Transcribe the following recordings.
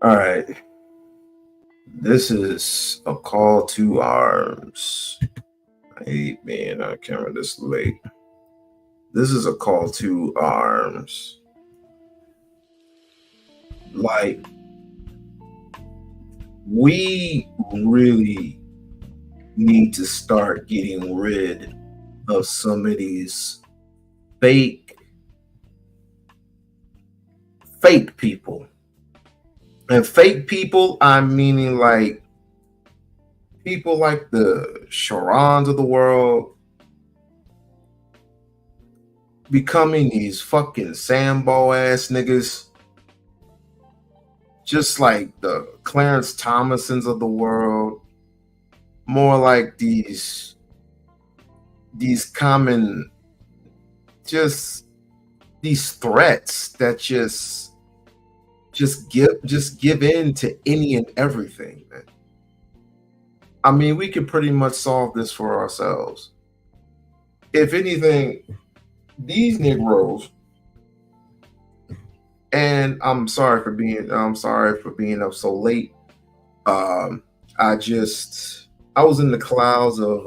All right. This is a call to arms. Hey, man, I can't remember this late. This is a call to arms. Like, we really need to start getting rid of some of these fake fake people. And fake people, I'm meaning like people like the Sharons of the world becoming these fucking Sambo ass niggas, just like the Clarence Thomasons of the world, more like these common, just these threats that just give in to any and everything, man. I mean, we could pretty much solve this for ourselves. If anything, these Negroes, and I'm sorry for being up so late. I was in the clouds of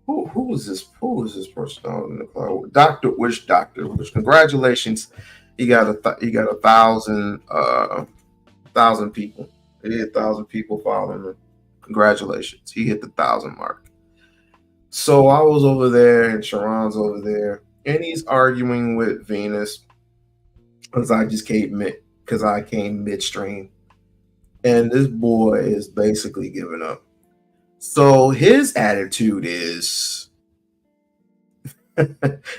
who is this person out in the cloud? Doctor Wish. Congratulations. He got a thousand people. He hit 1,000 people following him. Congratulations. He hit the 1,000 mark. So I was over there and Sharon's over there, and he's arguing with Venus because I came midstream. And this boy is basically giving up. So his attitude is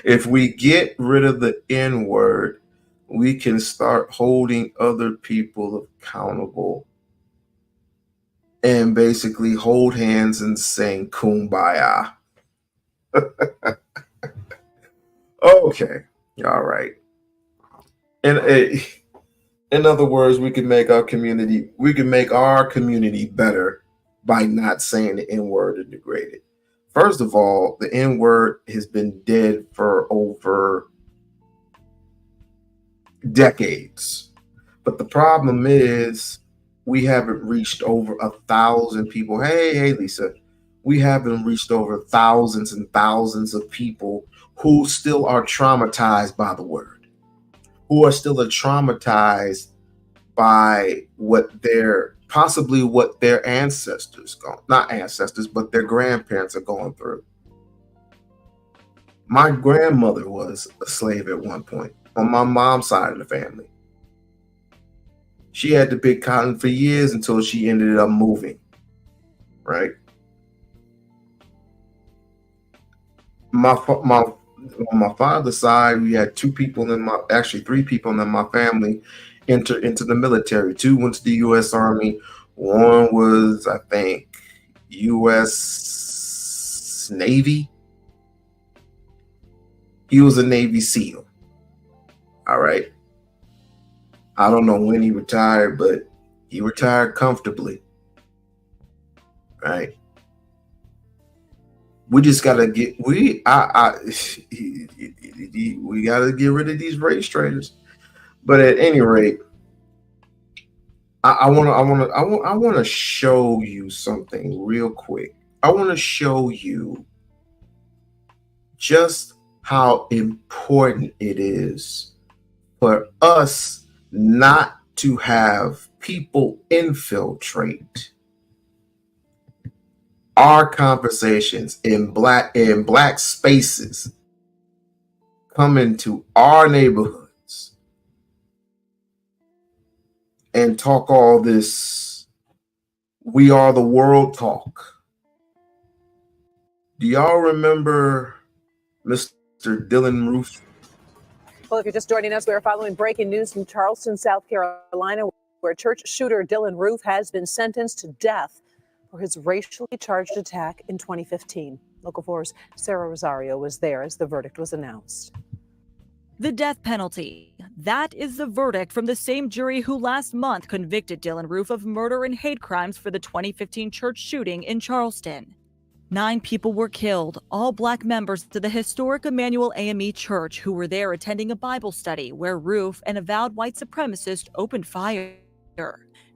if we get rid of the N-word, we can start holding other people accountable and basically hold hands and sing Kumbaya. Okay. All right. And in other words, we can make our community better by not saying the N-word and degrade it. First of all, the N-word has been dead for over decades. But the problem is we haven't reached over 1,000 people. Hey, Lisa. We haven't reached over thousands and thousands of people who still are traumatized by the word, who are still traumatized by what their ancestors not ancestors, but their grandparents are going through. My grandmother was a slave at one point on my mom's side of the family. She had to pick cotton for years until she ended up moving, right? On my father's side, we had three people in my family enter into the military. 2 went to the U.S. Army. 1 was, I think, U.S. Navy. He was a Navy SEAL. All right. I don't know when he retired, but he retired comfortably. Right. We just gotta we gotta get rid of these race traitors. But at any rate, I want to show you something real quick. I want to show you just how important it is for us not to have people infiltrate our conversations in black spaces, come into our neighborhoods and talk all this "we are the world" talk. Do y'all remember Mr. Dylan Roof? Well, if you're just joining us, we are following breaking news from Charleston, South Carolina, where church shooter Dylan Roof has been sentenced to death for his racially charged attack in 2015. Local 4's Sarah Rosario was there as the verdict was announced. The death penalty. That is the verdict from the same jury who last month convicted Dylan Roof of murder and hate crimes for the 2015 church shooting in Charleston. 9 people were killed, all Black members of the historic Emmanuel AME Church who were there attending a Bible study where Roof, an avowed white supremacist, opened fire.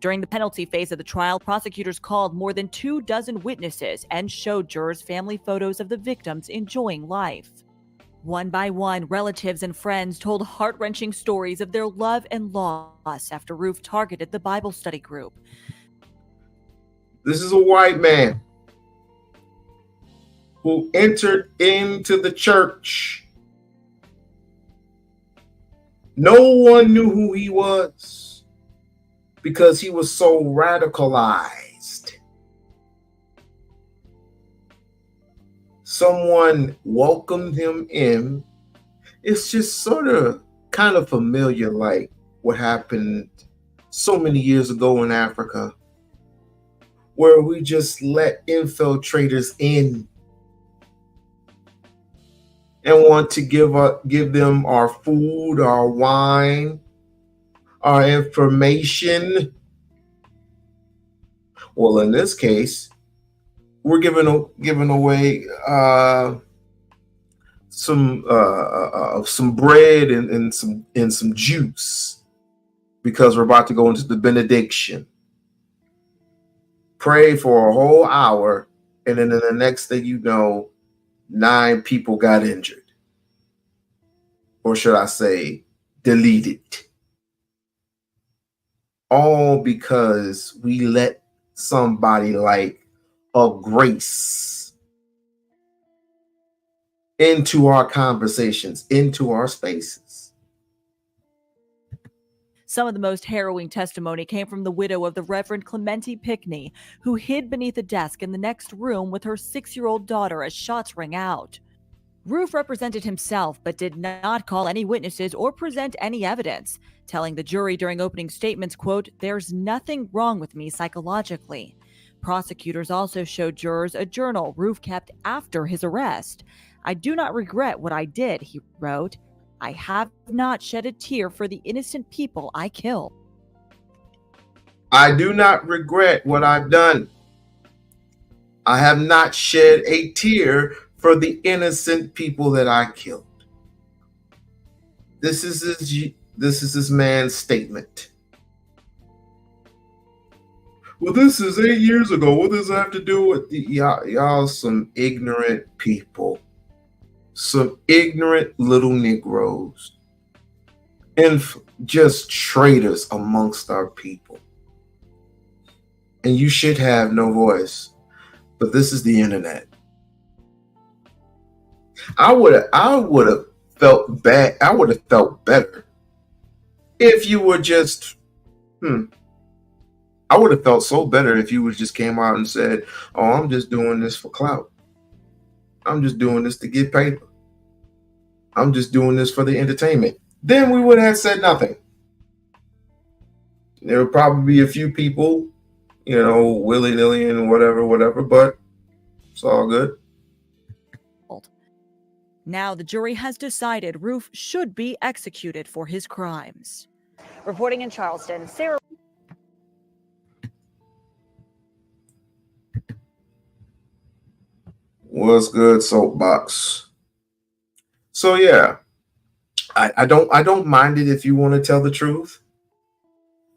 During the penalty phase of the trial, prosecutors called more than 24 witnesses and showed jurors family photos of the victims enjoying life. One by one, relatives and friends told heart-wrenching stories of their love and loss after Roof targeted the Bible study group. This is a white man who entered into the church. No one knew who he was because he was so radicalized. Someone welcomed him in. It's just sort of kind of familiar, like what happened so many years ago in Africa, where we just let infiltrators in and want to give them our food, our wine, our information. Well, in this case, we're giving away some bread and some juice because we're about to go into the benediction. Pray for a whole hour, and then the next thing you know, 9 people got injured. Or should I say, deleted. All because we let somebody like a Grace into our conversations, into our spaces. Some of the most harrowing testimony came from the widow of the Reverend Clementi Pickney, who hid beneath a desk in the next room with her 6-year-old daughter as shots rang out. Roof represented himself but did not call any witnesses or present any evidence, telling the jury during opening statements, quote, "There's nothing wrong with me psychologically." Prosecutors also showed jurors a journal Roof kept after his arrest. "I do not regret what I did," he wrote. "I have not shed a tear for the innocent people I killed." I do not regret what I've done. I have not shed a tear for the innocent people that I killed. This is this man's statement. Well, this is 8 years ago. What does that have to do with y'all? Some ignorant people, some ignorant little Negroes, and just traitors amongst our people. And you should have no voice. But this is the internet. I would have felt bad. I would have felt better if you were just, I would have felt so better if you would just came out and said, "Oh, I'm just doing this for clout. I'm just doing this to get paper. I'm just doing this for the entertainment." Then we would have said nothing. There would probably be a few people, willy-nilly and whatever, but it's all good. Now the jury has decided Roof should be executed for his crimes. Reporting in Charleston, Sarah. What's good, soapbox? So yeah, I don't mind it if you want to tell the truth.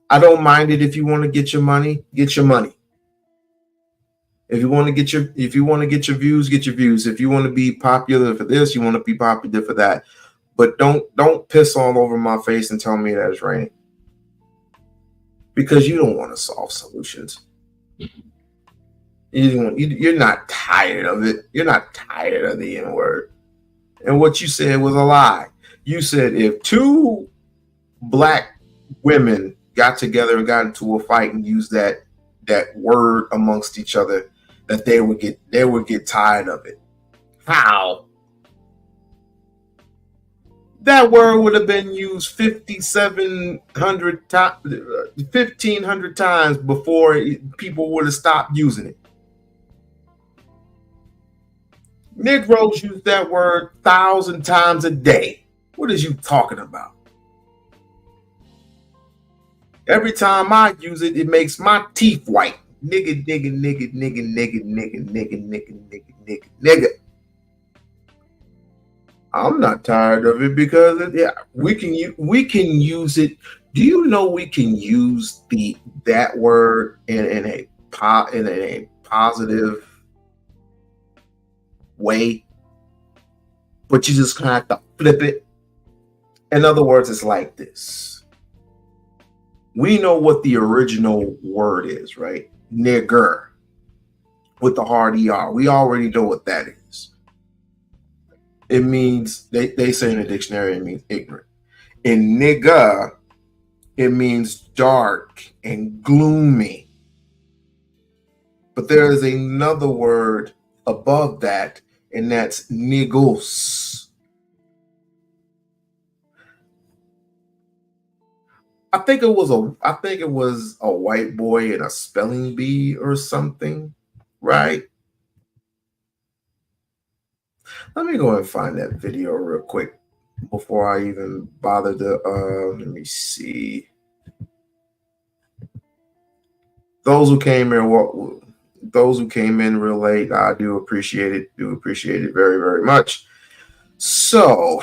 I don't mind it if you want to get your money, get your money. If you want to get your views, get your views. If you want to be popular for this, you want to be popular for that. But don't piss all over my face and tell me that it's raining. Because you don't want to solve solutions. You're not tired of it. You're not tired of the N-word. And what you said was a lie. You said if 2 black women got together and got into a fight and used that word amongst each other, that they would get tired of it. How? That word would have been used 1,500 times before people would have stopped using it. Negroes use that word 1,000 times a day. What is you talking about? Every time I use it, it makes my teeth white Nigga, nigga, nigga, nigga, nigga, nigga, nigga, nigga, nigga, nigga, nigga. I'm not tired of it because we can use it. Do you know we can use that word in a positive way, but you just kind of have to flip it. In other words, it's like this. We know what the original word is, right? Nigger with the hard ER. We already know what that is. It means, they say in the dictionary, it means ignorant. In nigga, it means dark and gloomy. But there is another word above that, and that's nigos. I think it was a white boy in a spelling bee or something, right? Let me go and find that video real quick before I even bother to let me see. Those who came in real late, I do appreciate it. Very, very much. So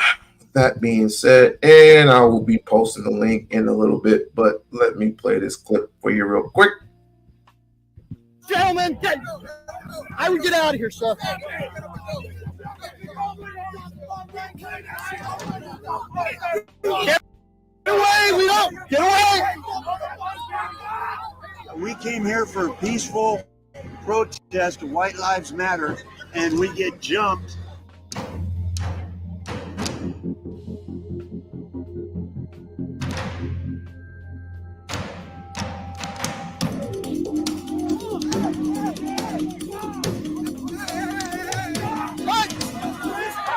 that being said, and I will be posting the link in a little bit, but let me play this clip for you real quick. Gentlemen, I would get out of here, sir. Get away! We don't! Get away! We came here for a peaceful protest of White Lives Matter, and we get jumped.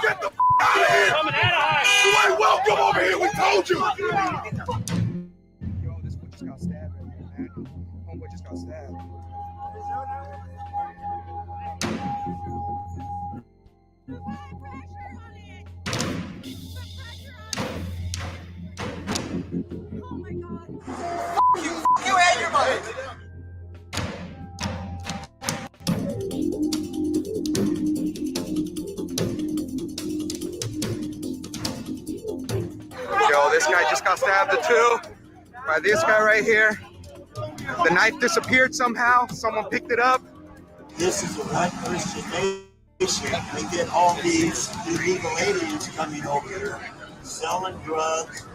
Get the out of here! You ain't welcome over here, we told you! Yo, this one just got stabbed right here, man. Homeboy just got stabbed. You and your mother! Yo, this guy just got stabbed too by this guy right here. The knife disappeared somehow. Someone picked it up. This is a white Christian nation. We get all these illegal aliens coming over here, selling drugs,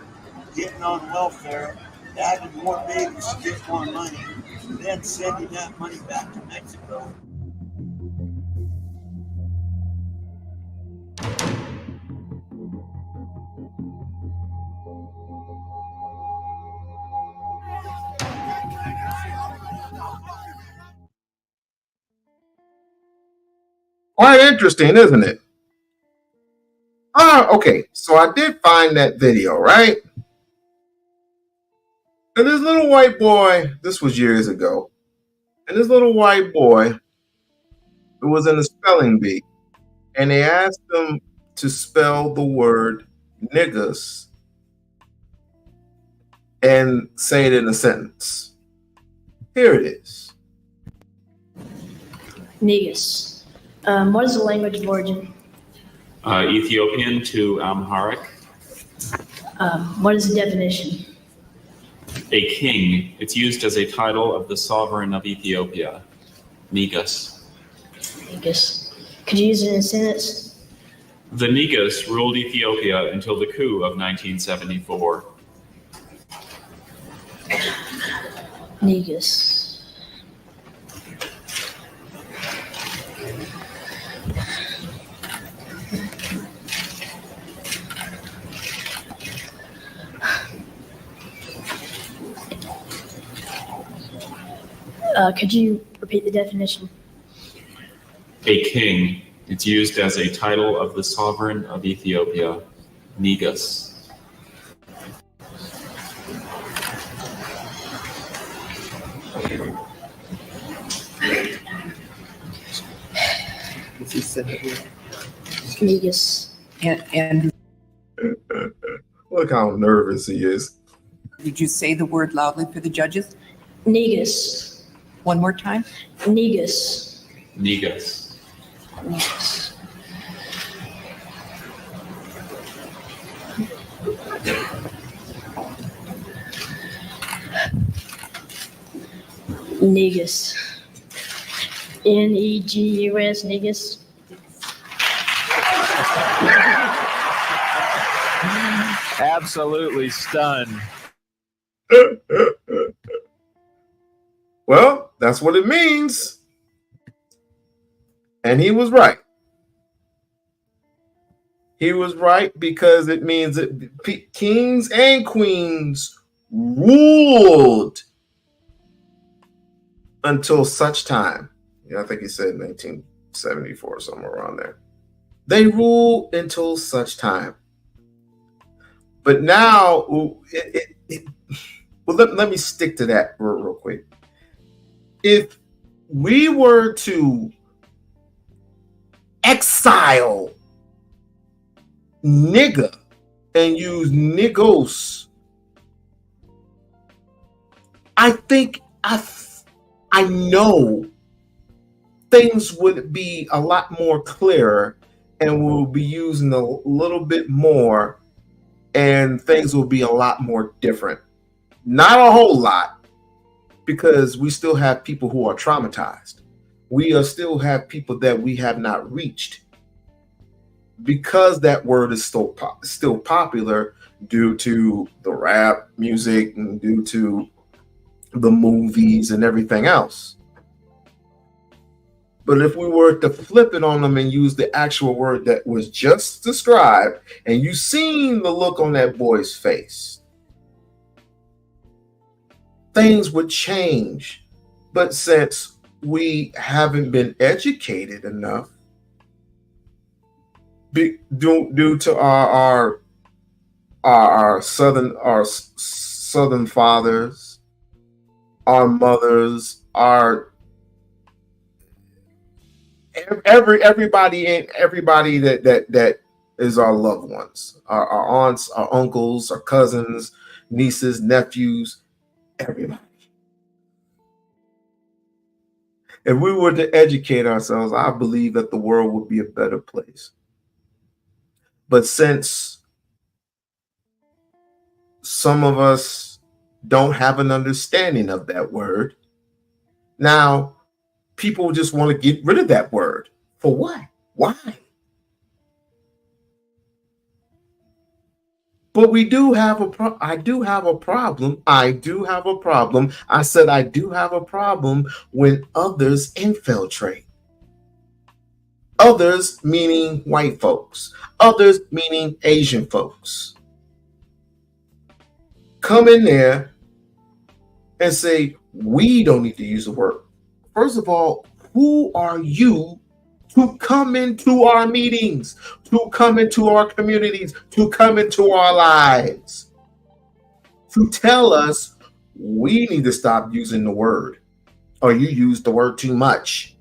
getting on welfare, having more babies to get more money, and then sending that money back to Mexico. Quite interesting, isn't it? Okay, so I did find that video, right? And this little white boy, this was years ago, and this little white boy who was in a spelling bee, and they asked him to spell the word niggas and say it in a sentence. Here it is. Negus. What is the language of origin? Ethiopian to Amharic. What is the definition? A king. It's used as a title of the sovereign of Ethiopia. Negus. Negus. Could you use it in a sentence? The Negus ruled Ethiopia until the coup of 1974. Negus. Could you repeat the definition? A king. It's used as a title of the sovereign of Ethiopia. Negus. Negus. And Look how nervous he is. did you say the word loudly for the judges? Negus. One more time. Negus. Negus. Negus. Negus. Negus. Negus. Absolutely stunned. Well, that's what it means. And he was right. He was right because it means that kings and queens ruled until such time. I think he said 1974, somewhere around there. They rule until such time. But now, let me stick to that real quick. If we were to exile nigga and use niggos, I think I know things would be a lot more clearer, and we'll be using a little bit more, and things will be a lot more different. Not a whole lot, because we still have people who are traumatized. We still have people that we have not reached, because that word is still popular due to the rap music and due to the movies and everything else. But if we were to flip it on them and use the actual word that was just described, and you seen the look on that boy's face, things would change. But since we haven't been educated enough, due to our southern fathers, our mothers, everybody that is our loved ones, our aunts, our uncles, our cousins, nieces, nephews, everybody. If we were to educate ourselves, I believe that the world would be a better place. But since some of us don't have an understanding of that word, now people just want to get rid of that word. For what? Why? But we do have I do have a problem. I said I do have a problem when others infiltrate. Others meaning white folks. Others meaning Asian folks. Come in there and say, we don't need to use the word. First of all, who are you to come into our meetings, to come into our communities, to come into our lives, to tell us we need to stop using the word, or you use the word too much?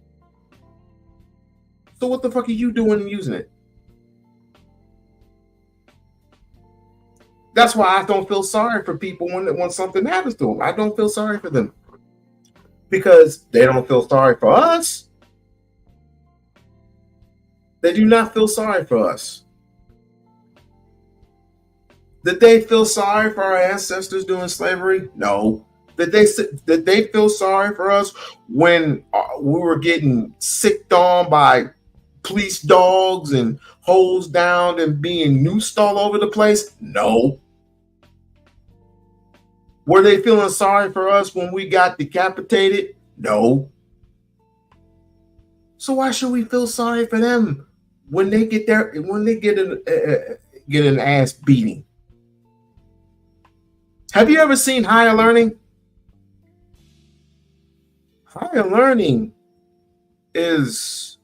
So what the fuck are you doing using it? That's why I don't feel sorry for people when something happens to them. I don't feel sorry for them, because they don't feel sorry for us. They do not feel sorry for us. Did they feel sorry for our ancestors during slavery? No. Did they feel sorry for us when we were getting sicked on by police dogs and hosed down and being noosed all over the place? No. Were they feeling sorry for us when we got decapitated? No. So why should we feel sorry for them when they get an ass beating? Have you ever seen Higher Learning? Higher Learning is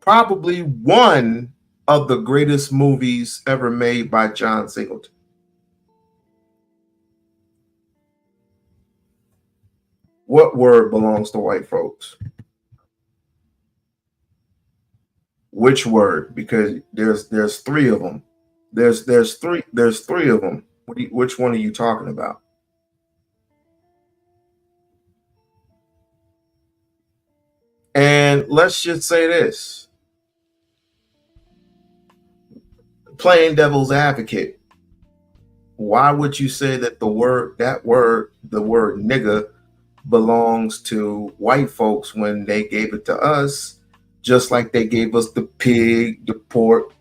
probably one of the greatest movies ever made by John Singleton. What word belongs to white folks? Which word? Because there's three of them. There's three of them. Which one are you talking about? And let's just say this, playing devil's advocate, why would you say that the word nigga belongs to white folks when they gave it to us, just like they gave us the pig, the pork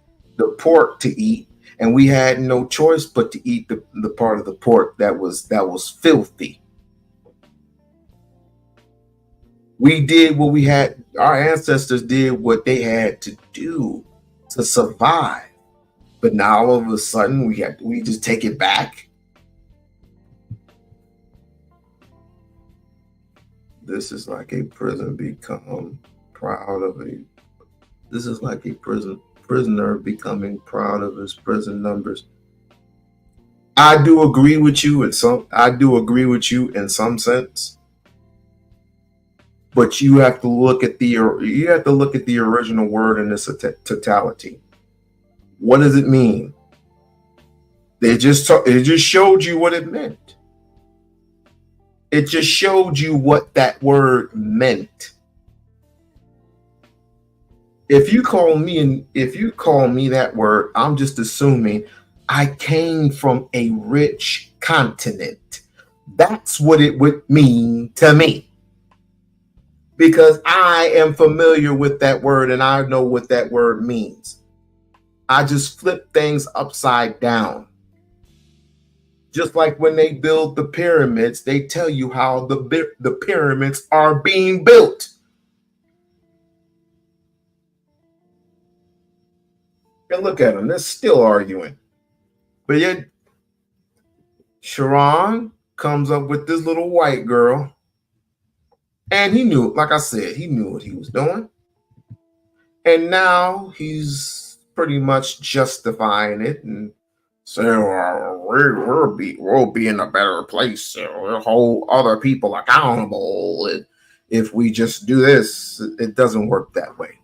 to eat, and we had no choice but to eat the part of the pork that was filthy. We did what we had, our ancestors did what they had to do to survive. But now all of a sudden we just take it back. This is like a prison become proud of a. This is like a prisoner becoming proud of his prison numbers. I do agree with you in some. I do agree with you in some sense. But you have to look at the original word in its totality. What does it mean? It just showed you what it meant. It just showed you what that word meant. If you call me that word, I'm just assuming I came from a rich continent. That's what it would mean to me. Because I am familiar with that word and I know what that word means. I just flip things upside down. Just like when they build the pyramids, they tell you how the pyramids are being built. And look at them, they're still arguing. But yet, Sharon comes up with this little white girl. And he knew, like I said, he knew what he was doing. And now he's pretty much justifying it and saying, we'll be in a better place. We'll hold other people accountable. If we just do this, it doesn't work that way.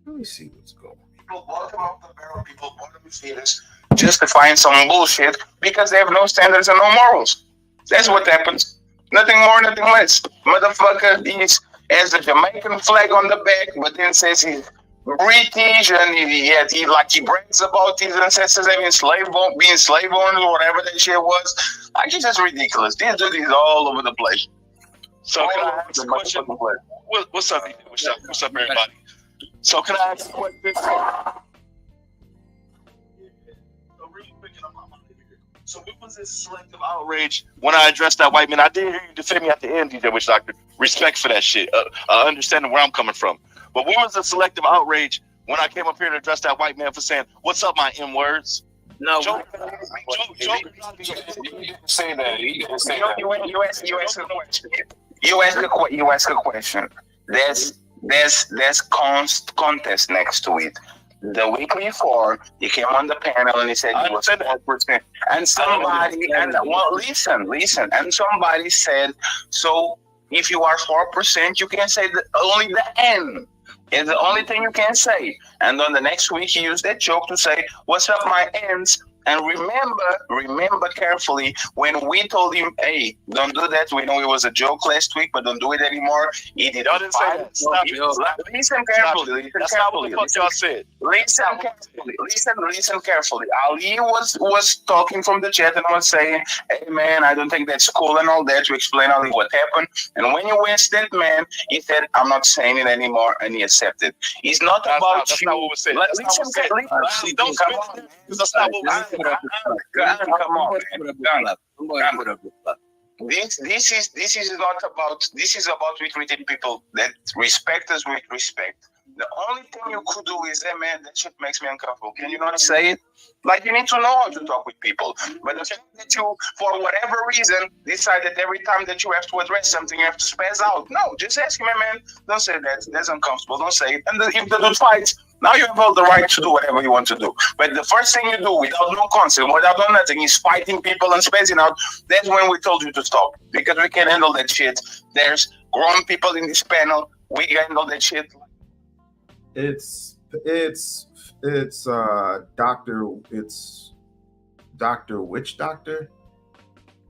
Let me see what's going on. People bottom of the barrel, people bottom feeders, justifying some bullshit because they have no standards and no morals. That's what happens. Nothing more, nothing less. Motherfucker has the Jamaican flag on the back, but then says he's British and he brags about his ancestors having being slave owners or whatever that shit was. Like, it's just ridiculous. These dudes all over the place. So can I ask a question? What's up, What's up, everybody? So can I ask a question? So what was this selective outrage when I addressed that white man? I did hear you defend me at the end, DJ Witch Doctor. Respect for that shit. Understanding where I'm coming from. But what was the selective outrage when I came up here to address that white man for saying, "What's up, my M words"? No, Joker you didn't say that. You didn't say that. You ask a question. There's contest next to it. The week before, he came on the panel and he said he was 4%. And somebody, listen. And somebody said, so if you are 4%, you can say only the N. It's the only thing you can say. And then the next week, he used that joke to say, "What's up, my N's?" And remember carefully when we told him, "Hey, don't do that." We know it was a joke last week, but don't do it anymore. He did. Y'all didn't say that. Stop it. Listen carefully. That's not what the fuck y'all said. Listen carefully. Ali was talking from the chat and was saying, "Hey man, I don't think that's cool," and all that, to explain Ali what happened. And when you asked that man, he said, "I'm not saying it anymore," and he accepted. It's not about that's you. not what was said. That's not what was said. Don't spin it because that's not what was said. Come on, man. This is not about. This is about we treating people that respect us with respect. The only thing you could do is, "Hey man, that shit makes me uncomfortable." Can you not say it? Like, you need to know how to talk with people. But the fact that you, for whatever reason, decide that every time that you have to address something, you have to spaz out. No, just ask him, "Hey man, don't say that. That's uncomfortable. Don't say it." And if the dude fights, now you have all the right to do whatever you want to do. But the first thing you do, without no consent, without no nothing, is fighting people and spacing out. That's when we told you to stop, because we can't handle that shit. There's grown people in this panel. We can handle that shit. It's Dr. Witch Doctor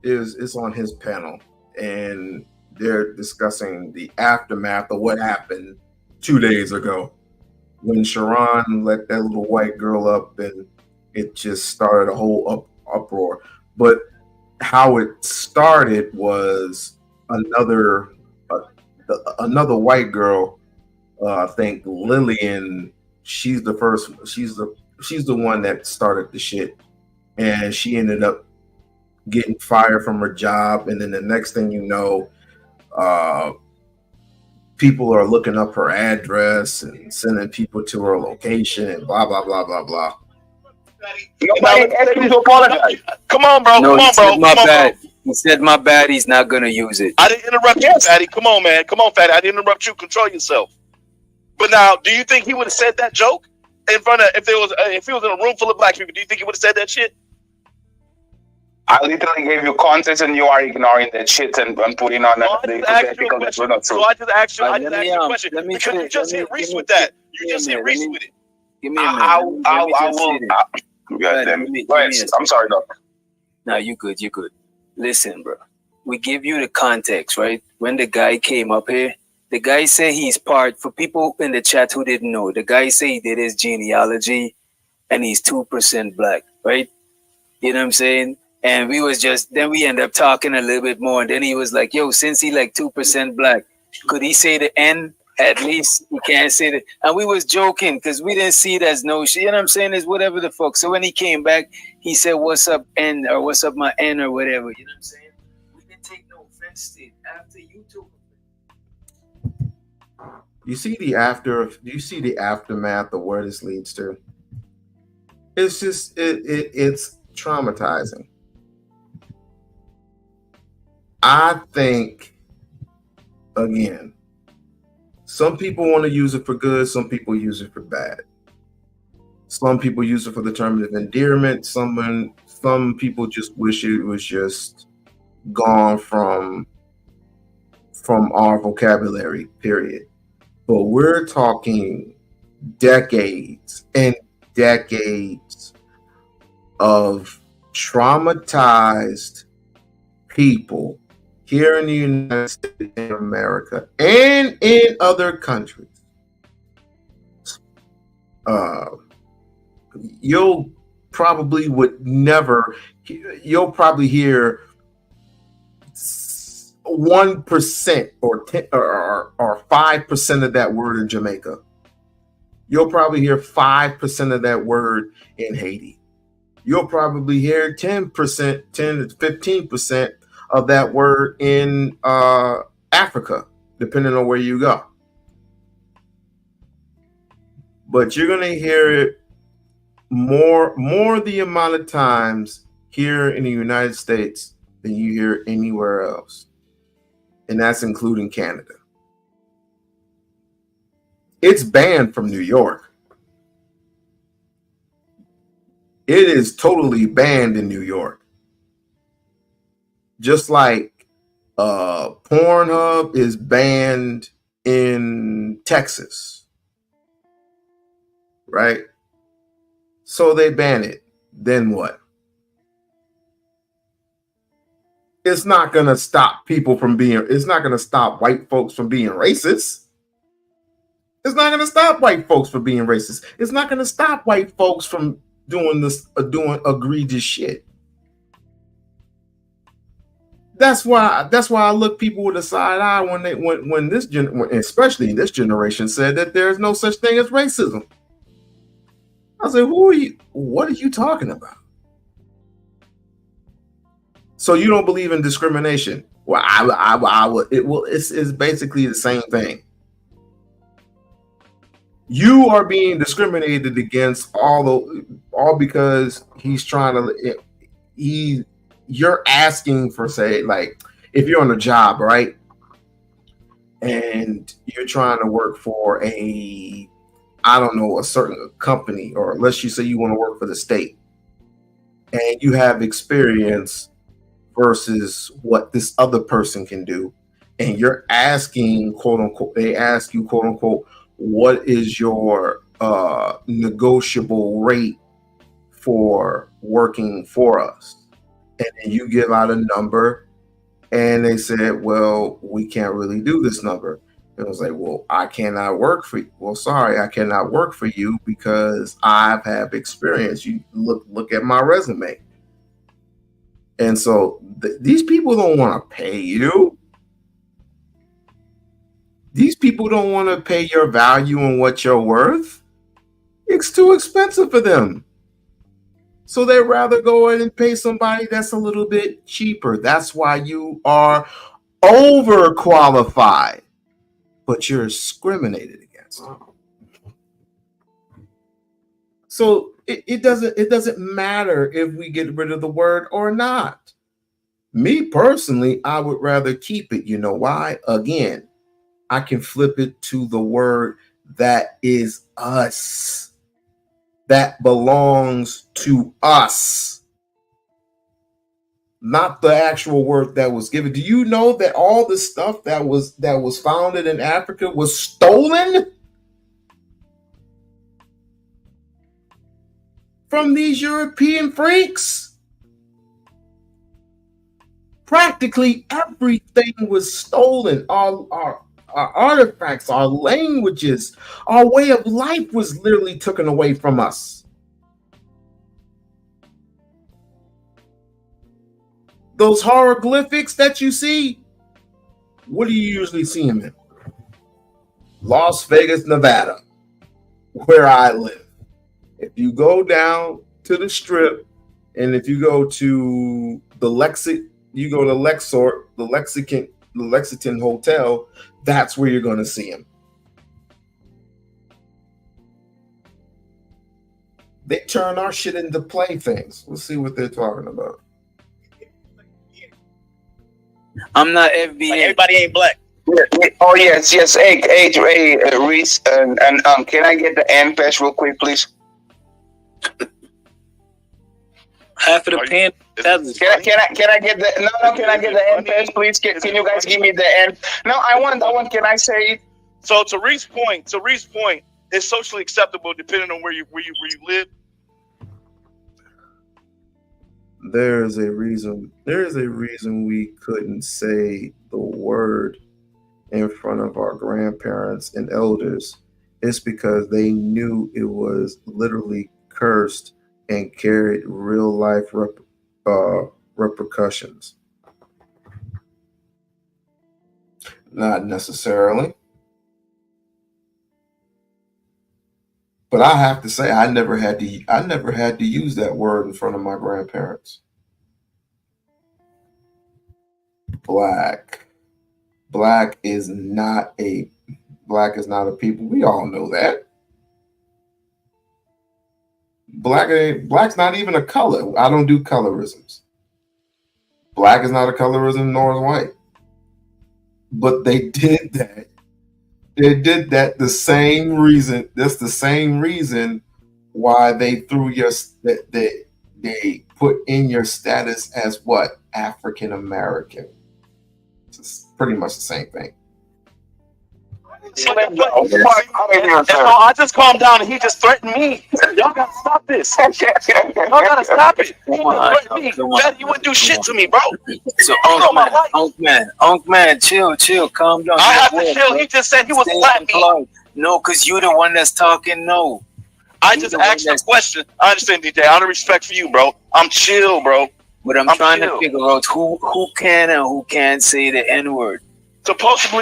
is on his panel, and they're discussing the aftermath of what happened 2 days ago when Sharon let that little white girl up, and it just started a whole uproar. But how it started was another white girl. I think Lillian. She's the first. She's the one that started the shit, and she ended up getting fired from her job. And then the next thing you know, people are looking up her address and sending people to her location and blah blah blah blah blah. Nobody asked you to apologize. Come on, bro. No, Come on, bro. my Come on, bad. bro. He said my bad. He's not gonna use it. I didn't interrupt you, Fatty. Come on, man. Come on, Fatty. I didn't interrupt you. Control yourself. But now, do you think he would have said that joke in front of if he was in a room full of black people? Do you think he would have said that shit? I literally gave you context and you are ignoring that shit and putting on the hypothetical that we're not true. So I just asked you a question let me because say- you just let hit me- Reese give me- with that. You give me just a hit minute, Reese let me- with it. Give me a minute. I Let me just will. say this. God damn Let me- it. Go ahead. give me I'm sorry, Doc. No, you good. You good. Listen, bro. We give you the context, right? When the guy came up here, the guy said he's part, for people in the chat who didn't know, the guy said he did his genealogy and he's 2% black, right? You know what I'm saying? And we was then we end up talking a little bit more. And then he was like, yo, since he like 2% black, could he say the N? At least he can't say that. And we was joking because we didn't see it as no shit. You know what I'm saying? Is whatever the fuck. So when he came back, he said, what's up N, or what's up my N, or whatever. You know what I'm saying? We didn't take no offense to it after you took it. You see the aftermath of where this leads to? It's just it's traumatizing. I think, again, some people want to use it for good, some people use it for bad. Some people use it for the term of endearment. Some people just wish it was just gone from our vocabulary, period. But we're talking decades and decades of traumatized people here in the United States of America and in other countries. You'll probably hear 1% or 10 or 5% of that word in Jamaica. You'll probably hear 5% of that word in Haiti. You'll probably hear 10% to 15% of that word in Africa, depending on where you go. But you're going to hear it more the amount of times here in the United States than you hear anywhere else. And that's including Canada. It's banned from New York. It is totally banned in New York. Just like Pornhub is banned in Texas. Right? So they ban it. Then what? It's not going to stop it's not going to stop white folks from being racist. It's not going to stop white folks from being racist. It's not going to stop white folks from doing egregious shit. That's why I look people with a side eye when especially this generation said that there's no such thing as racism. I said, who are you? What are you talking about? So you don't believe in discrimination? Well, I would. It's basically the same thing. You are being discriminated against all because he's trying to. You're asking for, say, like, if you're on a job, right, and you're trying to work for a certain company, or let's just say you want to work for the state, and you have experience versus what this other person can do, and you're asking, quote unquote, they ask you, quote unquote, what is your negotiable rate for working for us? And then you give out a number, And they said, well, we can't really do this number. And I was like, well, I cannot work for you. Well, sorry, I cannot work for you because I have experience. You look at my resume. And so these people don't want to pay you. These people don't want to pay your value and what you're worth. It's too expensive for them. So they'd rather go in and pay somebody that's a little bit cheaper. That's why you are overqualified, but you're discriminated against. So it doesn't matter if we get rid of the word or not. Me personally, I would rather keep it. You know why? Again, I can flip it to the word that is us. That belongs to us, not the actual word that was given. Do you know that all the stuff that was founded in Africa was stolen from these European freaks? Practically everything was stolen. Our artifacts, our languages, our way of life was literally taken away from us. Those hieroglyphics that you see, what do you usually see them in? Las Vegas, Nevada, where I live. If you go down to the Strip, and if you go to the Lexington Hotel, that's where you're going to see them. They turn our shit into playthings. We'll see what they're talking about. I'm not FBA. Like, everybody ain't black. Oh yes. Hey, Reese, and can I get the end patch real quick, please? Half of the pen. Can I get the no? Can I get the end patch, please? Can you guys give me the end? No, I want. Can I say it? So to Reese's point, it's socially acceptable depending on where you live. There is a reason we couldn't say the word in front of our grandparents and elders. It's because they knew it was literally cursed and carried real life repercussions. Not necessarily. But I have to say, I never had to use that word in front of my grandparents. Black is not a people. We all know that. Black's not even a color. I don't do colorisms. Black is not a colorism, nor is white. But they did that. They did that the same reason. That's the same reason why they they put in your status as what? African American. It's pretty much the same thing. I just calmed down and he just threatened me. Y'all gotta stop this. Y'all gotta stop it. You wouldn't do shit to me, bro. So Unc man, chill, calm down. I have to chill. He just said he was slapping. No, because you're the one that's talking. No, I just asked a question. I understand, DJ. Out of respect for you, bro. I'm chill, bro. But I'm trying to figure out who can and who can't say the N-word. Supposed to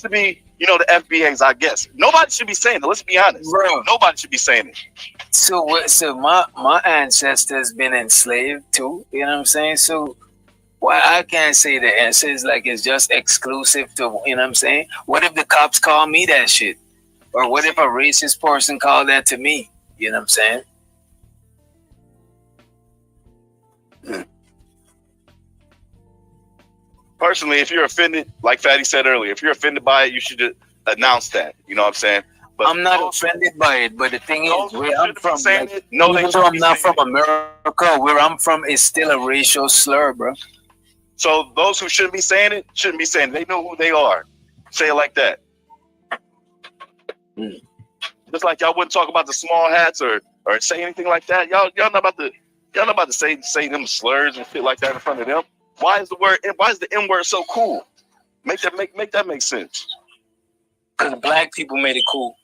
be, the FBAs, I guess. Nobody should be saying it. Let's be honest. Bro. Nobody should be saying it. So my ancestors been enslaved too. You know what I'm saying? So why I can't say the answer is like it's just exclusive to, you know what I'm saying? What if the cops call me that shit? Or what if a racist person called that to me? You know what I'm saying? Personally, if you're offended, like Fatty said earlier, if you're offended by it, you should announce that. You know what I'm saying? But I'm not offended by it, but the thing is, where I'm from, even though I'm not from America, where I'm from is still a racial slur, bro. So those who shouldn't be saying it, shouldn't be saying it. They know who they are. Say it like that. Just like y'all wouldn't talk about the small hats or say anything like that. Y'all not about to say them slurs and shit like that in front of them. Why is the N word so cool? Make that make sense. Because black people made it cool.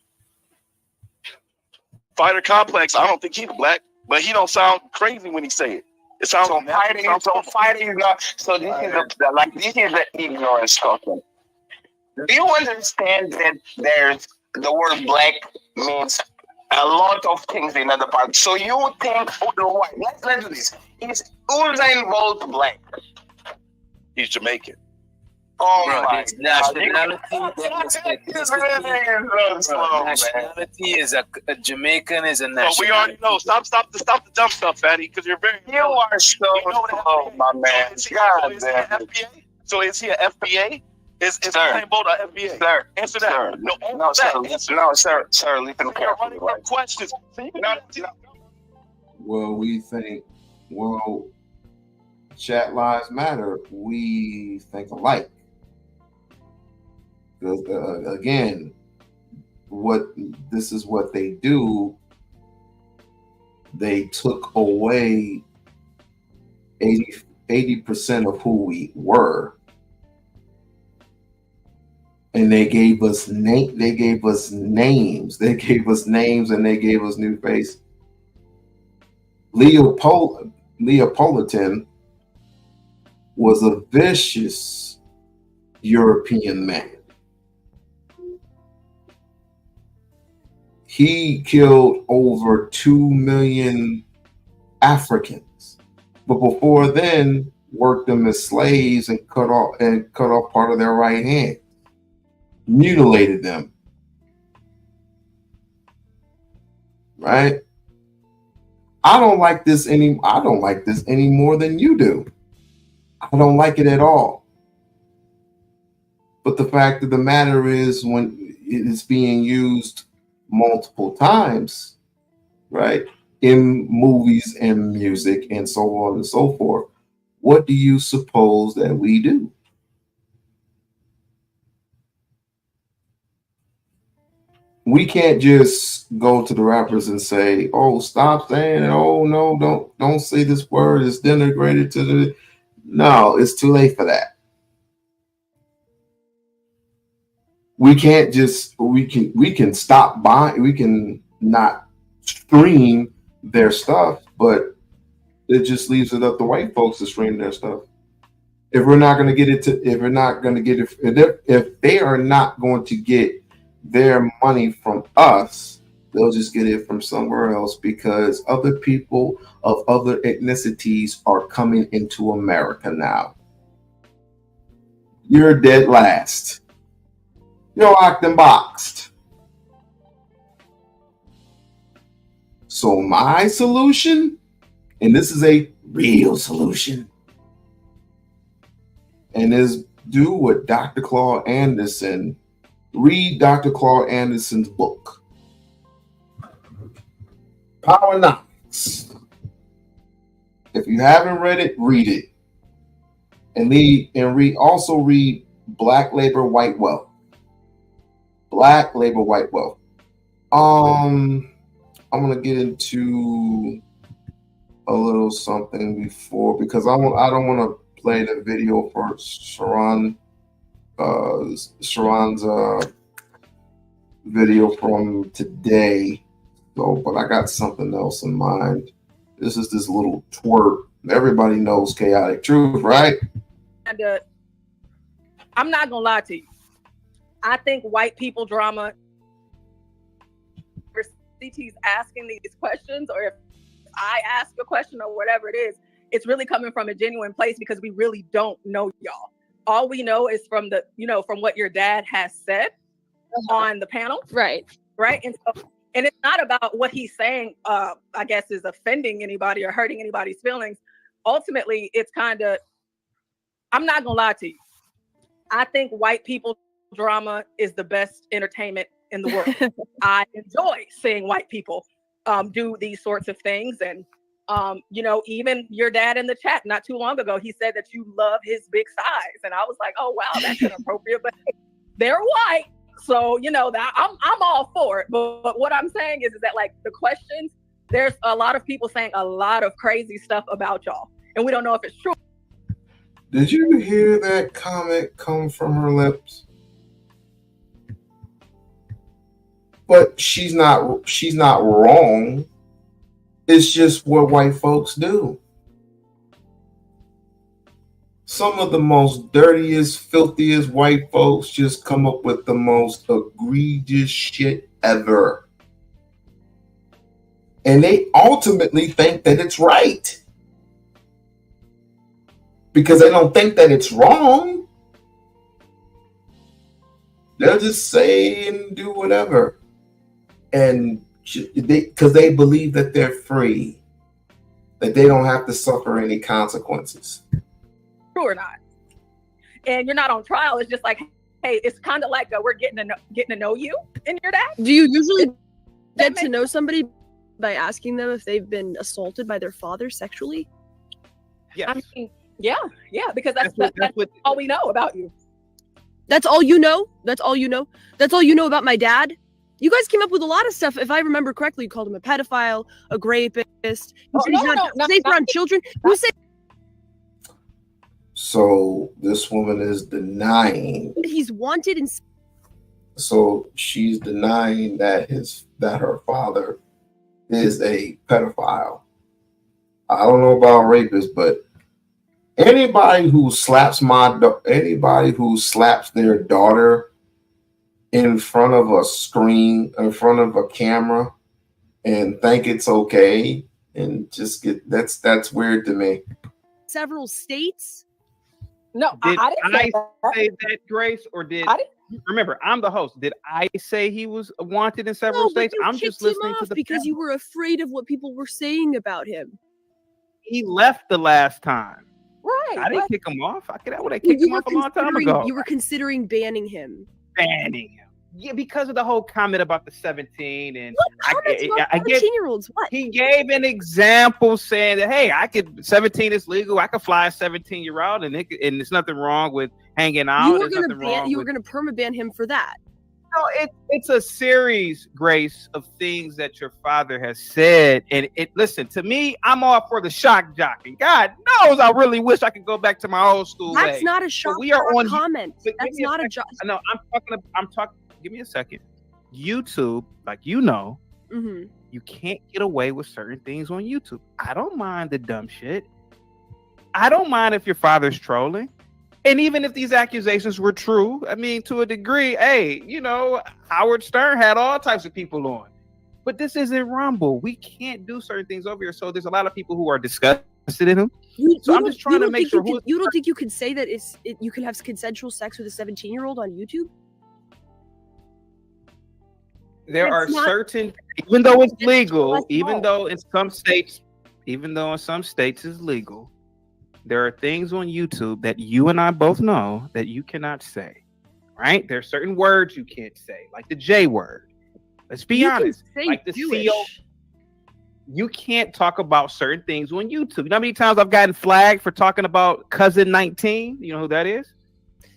Fighter Complex, I don't think he's black, but he don't sound crazy when he say it. It sounds So fighting is not. So this is the ignorance talking. Do you understand that there's the word black means a lot of things in other parts? So you think white? Let's do this. Is Usain Bolt black? He's Jamaican. Oh Bro, my his nationality, nationality is a Jamaican is a nationality. So we already know. Stop the dumb stuff, Fatty, because you're very. You are so slow, my man. God damn. So is he an FBA? Is Usain Bolt an FBA? Sir, answer that. Sir. No, sir. Listen you're running from questions. Well, we think, chat lives matter. We think alike. Because again, this is what they do. They took away 80% of who we were, and they gave us names. They gave us names, and they gave us new face. Leopolitan was a vicious European man. He killed over 2 million Africans, but before then worked them as slaves and cut off part of their right hand, mutilated them. Right? I don't like this any more than you do. I don't like it at all. But the fact of the matter is, when it is being used multiple times, right, in movies and music and so on and so forth, what do you suppose that we do? We can't just go to the rappers and say, "Oh, stop saying it. Oh no, don't say this word. It's denigrated to the." No, it's too late for that. We can't just, we can stop buying, we can not stream their stuff, but it just leaves it up to white folks to stream their stuff. If we're not going to get it to, if they are not going to get their money from us, they'll just get it from somewhere else, because other people of other ethnicities are coming into America now. You're dead last. You're locked and boxed. So my solution, and this is a real solution, and is do what Dr. Claude Anderson, read Dr. Claude Anderson's book, Power Knocks. If you haven't read it, read it. And also read Black Labor, White Wealth. Black Labor, White Wealth. I'm gonna get into a little something before, because I don't want to play the video for Sharon's video from today. So, but I got something else in mind. This is this little twerk. Everybody knows Chaotic Truth, right? And I'm not gonna lie to you. I think white people drama, if CT's asking these questions, or if I ask a question or whatever it is, it's really coming from a genuine place, because we really don't know y'all. All we know is from from what your dad has said on the panel. Right. And it's not about what he's saying, I guess, is offending anybody or hurting anybody's feelings. Ultimately, it's kind of, I'm not gonna lie to you. I think white people drama is the best entertainment in the world. I enjoy seeing white people do these sorts of things. And, even your dad in the chat not too long ago, he said that you love his big size. And I was like, oh, wow, that's inappropriate. But they're white. So, that I'm all for it. But what I'm saying is that, like, the questions, there's a lot of people saying a lot of crazy stuff about y'all, and we don't know if it's true. Did you hear that comment come from her lips? But she's not wrong. It's just what white folks do. Some of the most dirtiest, filthiest white folks just come up with the most egregious shit ever. And they ultimately think that it's right. Because they don't think that it's wrong. They'll just say and do whatever. And because they believe that they're free. That they don't have to suffer any consequences. True or not. And you're not on trial. It's just like, hey, it's kind of like we're getting to know you and your dad. Do you usually get to know somebody by asking them if they've been assaulted by their father sexually? Yes. I mean, yeah, because that's all we know about you. That's all you know? That's all you know? That's all you know about my dad? You guys came up with a lot of stuff. If I remember correctly, you called him a pedophile, a rapist. You said he's not safe around children. You said so this woman is denying he's wanted and so she's denying that her father is a pedophile. I don't know about rapists, but anybody who slaps their daughter in front of a screen, in front of a camera, and think it's okay, and just get that's weird to me. Several states. No, Did I didn't say that, Grace, or did remember? I'm the host. Did I say he was wanted in several states? But I'm just listening to the because you were afraid of what people were saying about him. He left the last time. Right. I didn't kick him off. I would have kicked him off a long time ago. You were considering banning him. Banning him. Yeah, because of the whole comment about the 17 and I get 17-year-olds. What? He gave an example saying that, hey, 17 is legal. I could fly a 17-year-old and there's nothing wrong with hanging out. You were going to permaban him for that. No, it's a series, Grace, of things that your father has said. And listen, to me, I'm all for the shock jocking. God knows I really wish I could go back to my old school That's way. not a shock we are on comment. That's not a job. No, I'm talking. Give me a second. YouTube, like you can't get away with certain things on YouTube. I don't mind the dumb shit. I don't mind if your father's trolling. And even if these accusations were true, I mean, to a degree, hey, Howard Stern had all types of people on. But this isn't Rumble. We can't do certain things over here. So there's a lot of people who are disgusted in him. I'm just trying to make sure. You don't think you could say that you can have consensual sex with a 17-year-old on YouTube? There are certain, even though it's legal, even though in some states it's legal, there are things on YouTube that you and I both know that you cannot say, right? There are certain words you can't say, like the J word. Let's be honest. Like the CO. You can't talk about certain things on YouTube. You know how many times I've gotten flagged for talking about Cousin 19? You know who that is?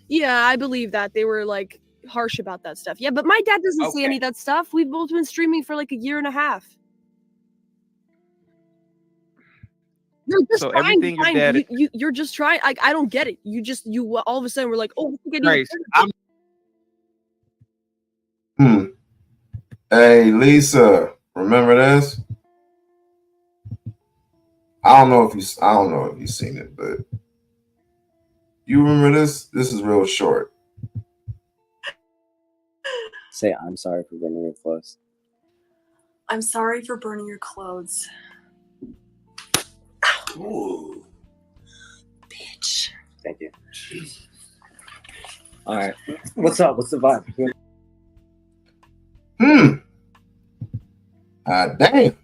Yeah, I believe that. They were like harsh about that stuff. Yeah, but my dad doesn't say any of that stuff. We've both been streaming for like a year and a half. You're just so trying, everything your dad you're just trying. I don't get it. You all of a sudden were like, oh, Grace, Hey, Lisa, remember this? I don't know if you've seen it, but you remember this? This is real short. Say, I'm sorry for burning your clothes. I'm sorry for burning your clothes. Ooh. Bitch. Thank you. All right. What's up? What's the vibe? Damn.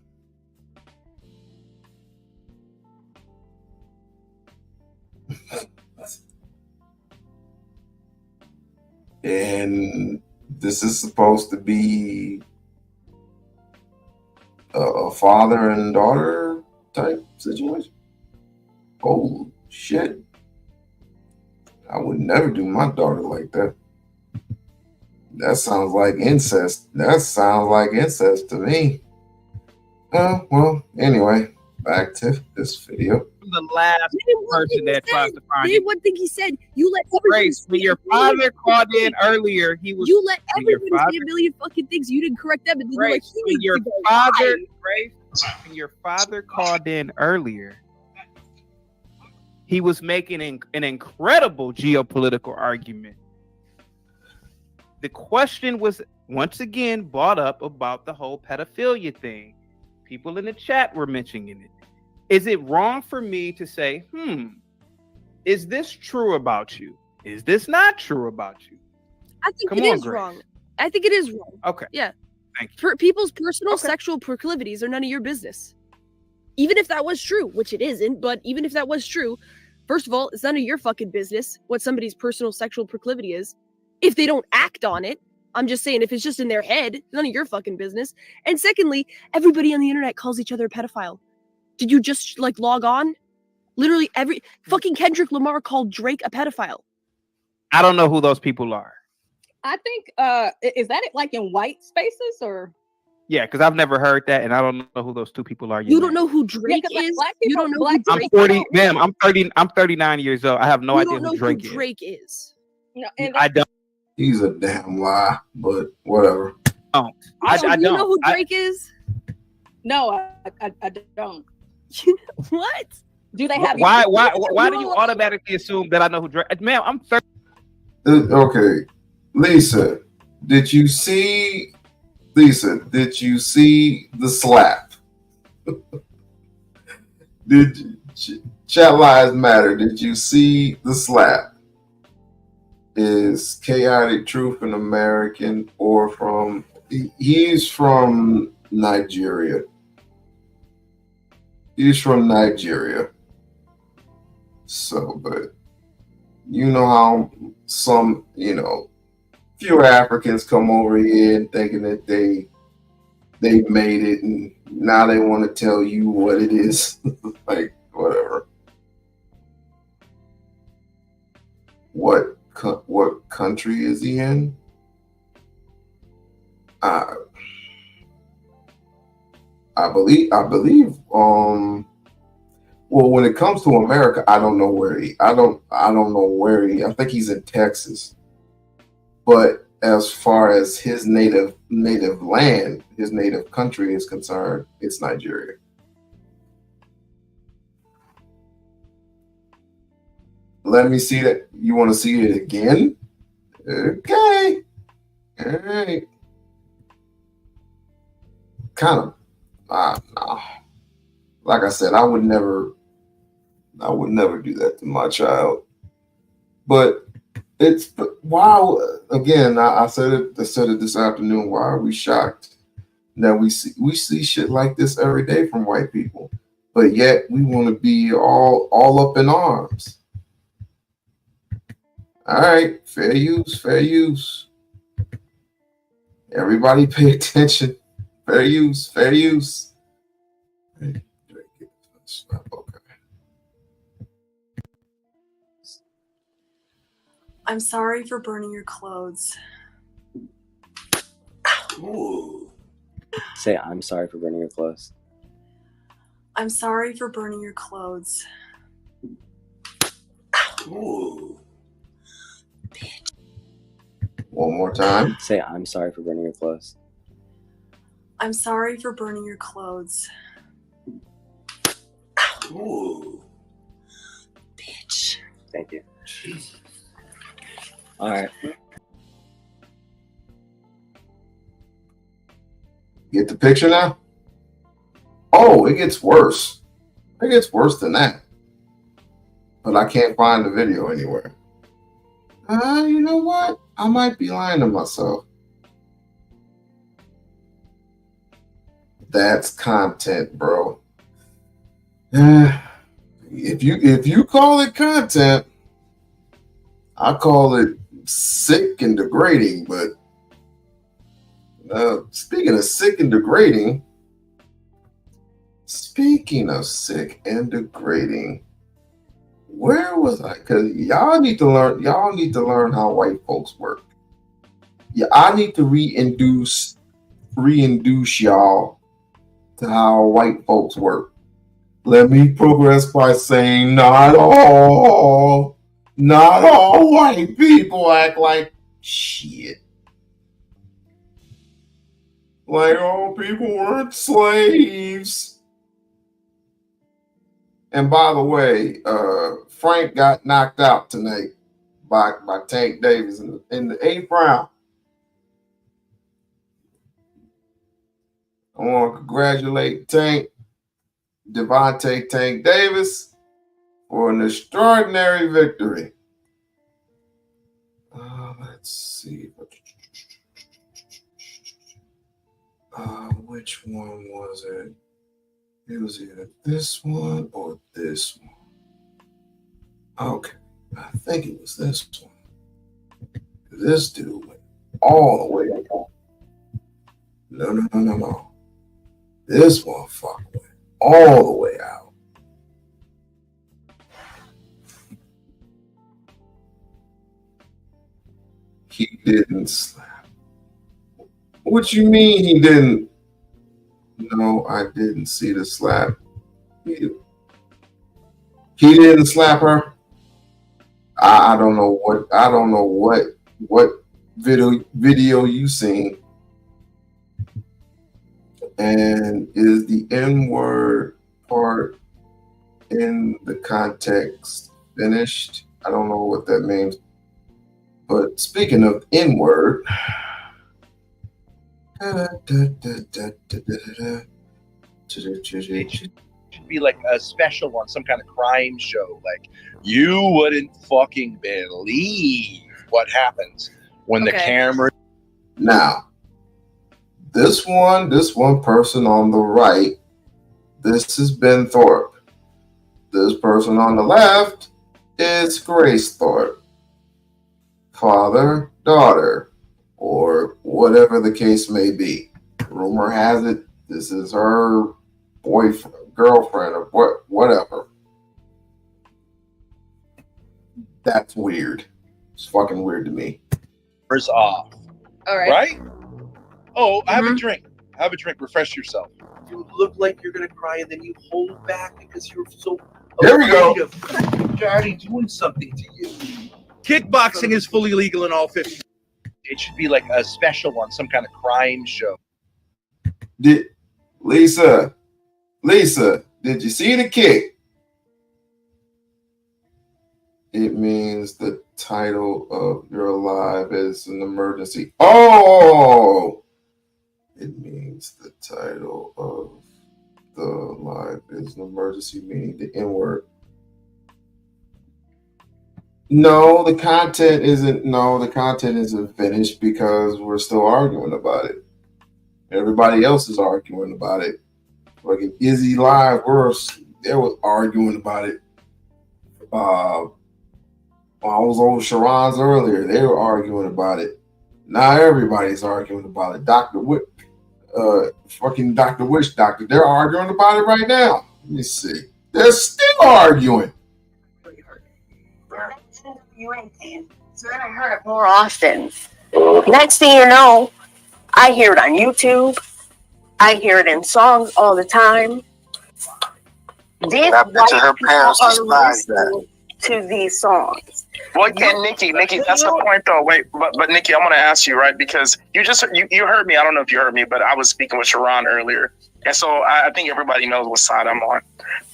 And this is supposed to be a father and daughter type situation. Oh shit. I would never do my daughter like that. That sounds like incest. That sounds like incest to me. Well, anyway, back to this video. I'm the last person that tries to find it. One thing he said, you let everybody Grace, when your father called in earlier, he was. You let everybody say a million fucking things. You didn't correct them, and then Grace, you're like, when your father, Grace, when your father called in earlier, he was making an incredible geopolitical argument. The question was once again brought up about the whole pedophilia thing. People in the chat were mentioning it. Is it wrong for me to say, is this true about you? Is this not true about you? I think Come it on, is Grace. wrong. I think it is wrong. Okay. Yeah. Thank you. For people's personal sexual proclivities are none of your business. Even if that was true, which it isn't, but even if that was true, first of all, it's none of your fucking business what somebody's personal sexual proclivity is. If they don't act on it, I'm just saying, if it's just in their head, none of your fucking business. And secondly, everybody on the internet calls each other a pedophile. Did you just like log on? Literally fucking Kendrick Lamar called Drake a pedophile. I don't know who those people are. I think is that it like in white spaces or? Yeah, because I've never heard that, and I don't know who those two people are. You don't know who Drake like, is? black You people- don't know black who I'm Drake 40, is? ma'am. I'm 30. I'm 39 years old. I have no You idea don't know who Drake is. Drake is. No, and I don't. He's a damn lie, but whatever. I I don't. you know who Drake is? No, I don't. What? Do they have? Why do you automatically assume that I know who Drake? Ma'am, I'm 30. Okay, Lisa, did you see the slap? Chat lives matter. Did you see the slap? Is Chaotic Truth an American or from? He's from Nigeria. He's from Nigeria. So, but you know how some, few Africans come over here thinking that they've made it, and now they want to tell you what it is. Like, whatever. What country is he in? I believe. Well, when it comes to America, I don't know where he. I don't know where he. I think he's in Texas. But as far as his native land, his native country is concerned, it's Nigeria. Let me see that. You want to see it again? Okay. All right. Kind of. No. Like I said, I would never do that to my child. But wow. Again, I said it this afternoon. Why are we shocked that we see shit like this every day from white people, but yet we want to be all up in arms? All right, fair use. Everybody pay attention. Fair use. Okay. I'm sorry for burning your clothes. Ooh. Say, I'm sorry for burning your clothes. I'm sorry for burning your clothes. Ooh. One more time. Say, I'm sorry for burning your clothes. I'm sorry for burning your clothes. Ooh. Bitch. Thank you. All right. Get the picture now? Oh, it gets worse. It gets worse than that. But I can't find the video anywhere. You know what? I might be lying to myself. That's content, bro. If you call it content, I call it sick and degrading. But speaking of sick and degrading, where was I? Because y'all need to learn how white folks work. Yeah, I need to reintroduce y'all to how white folks work. Let me progress by saying not all white people act like shit. Like all people weren't slaves. And by the way, Frank got knocked out tonight by Tank Davis in the 8th round. I want to congratulate Devontae Tank Davis for an extraordinary victory. Let's see. Which one was it? It was either this one or this one. Okay, I think it was this one. This dude went all the way out. No. This motherfucker went all the way out. He didn't slap. What you mean he didn't? No, I didn't see the slap. He didn't slap her. I don't know what video you seen. And is the N-word part in the context finished? I don't know what that means. But speaking of N-word, it should be like a special on some kind of crime show. Like, you wouldn't fucking believe what happens when the camera. Now, this one person on the right, this is Ben Thorpe. This person on the left is Grace Thorpe. Father, daughter, or whatever the case may be. Rumor has it this is her boyfriend, girlfriend, or whatever. That's weird. It's fucking weird to me. Is off. All right. Right? Oh, have a drink. Have a drink. Refresh yourself. You look like you're gonna cry, and then you hold back because you're so. There we go. Daddy doing something to you. Kickboxing is fully legal in all 50. It should be like a special on some kind of crime show. Lisa, did you see the kick? It means the title of You're Alive is an emergency. Oh! It means the title of the live is an emergency, meaning the N-word. No, the content isn't finished because we're still arguing about it. Everybody else is arguing about it. Like in Izzy Live, they were arguing about it. I was on Sharon's earlier. They were arguing about it. Now everybody's arguing about it. Dr. Witch Doctor. They're arguing about it right now. Let me see. They're still arguing. You ain't saying. So then I heard it more often. Next thing you know, I hear it on YouTube. I hear it in songs all the time. These white people are listening to these songs. Well, Nikki, that's the point though. Wait, but Nikki, I want to ask you, right? Because you heard me. I don't know if you heard me, but I was speaking with Sharon earlier. And so I think everybody knows what side I'm on.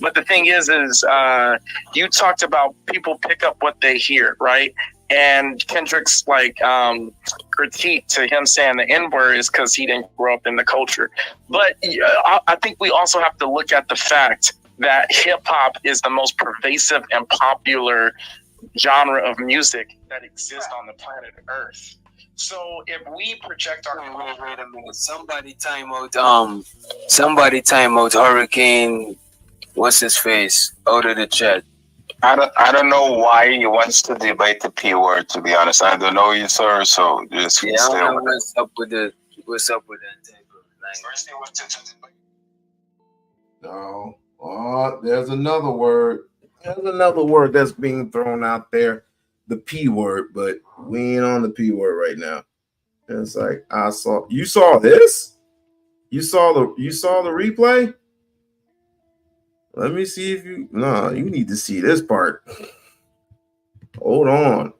But the thing is you talked about people pick up what they hear, right? And Kendrick's critique to him saying the N-word is because he didn't grow up in the culture. But I think we also have to look at the fact that hip hop is the most pervasive and popular genre of music that exists on the planet Earth. So if we project our wait a minute. Somebody time out Hurricane, what's his face, out of the chat. I don't know why he wants to debate the P word, to be honest. I don't know you, sir, so just stay with it. What's up with that? No. There's another word. There's another word that's being thrown out there. The P word, but we ain't on the P word right now. And it's like you saw this? You saw the replay? Let me see if you. Nah, you need to see this part. Hold on.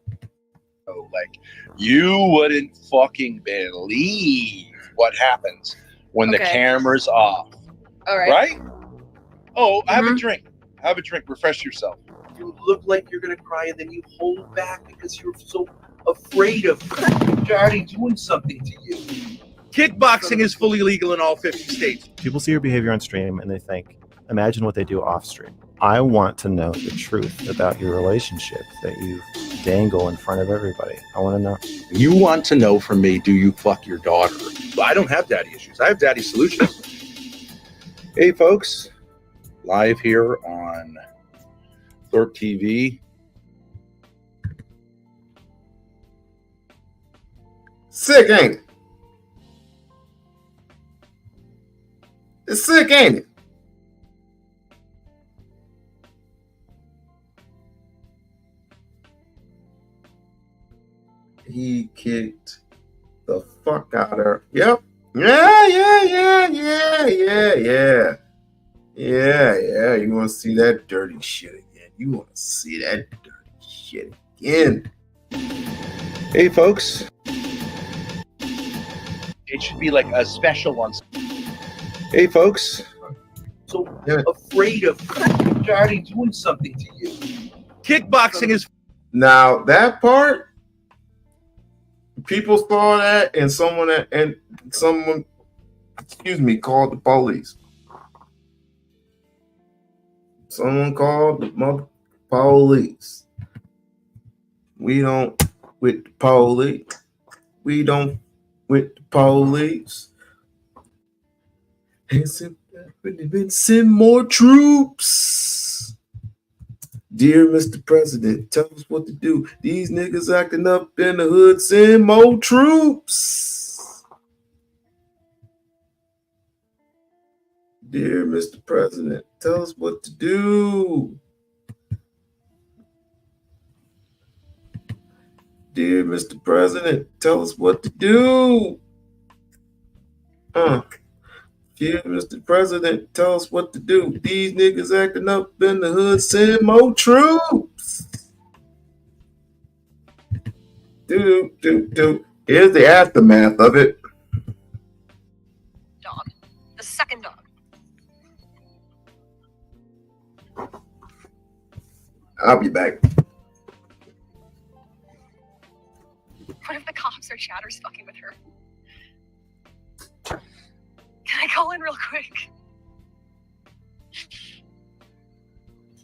Like, you wouldn't fucking believe what happens when the camera's off. All right? Oh, have a drink. Have a drink. Refresh yourself. You look like you're gonna cry, and then you hold back because you're so afraid of Daddy doing something to you. Kickboxing is fully legal in all 50 states. People see your behavior on stream and they think, imagine what they do off stream. I want to know the truth about your relationship that you dangle in front of everybody. I want to know. You want to know from me, do you fuck your daughter? Well, I don't have daddy issues. I have daddy solutions. Hey, folks. Live here on Thorpe TV. Sick, ain't it? It's sick, ain't it? He kicked the fuck out of her. Yep. Yeah. You want to see that dirty shit again? You want to see that dirty shit again? Hey, folks. It should be like a special one. Hey, folks. So afraid of Daddy doing something to you. Kickboxing is. Now that part, people saw that, and someone, excuse me, called the police. Someone called the mother police. We don't with the police. We don't with the police. And send more troops. Dear Mr. President, tell us what to do. These niggas acting up in the hood. Send more troops. Dear Mr. President, tell us what to do. Dear Mr. President, tell us what to do. Dear Mr. President, tell us what to do. These niggas acting up in the hood. Send more troops. Here's the aftermath of it. Dog. The second dog. I'll be back. What if the cops or Chatter's fucking with her? Can I call in real quick?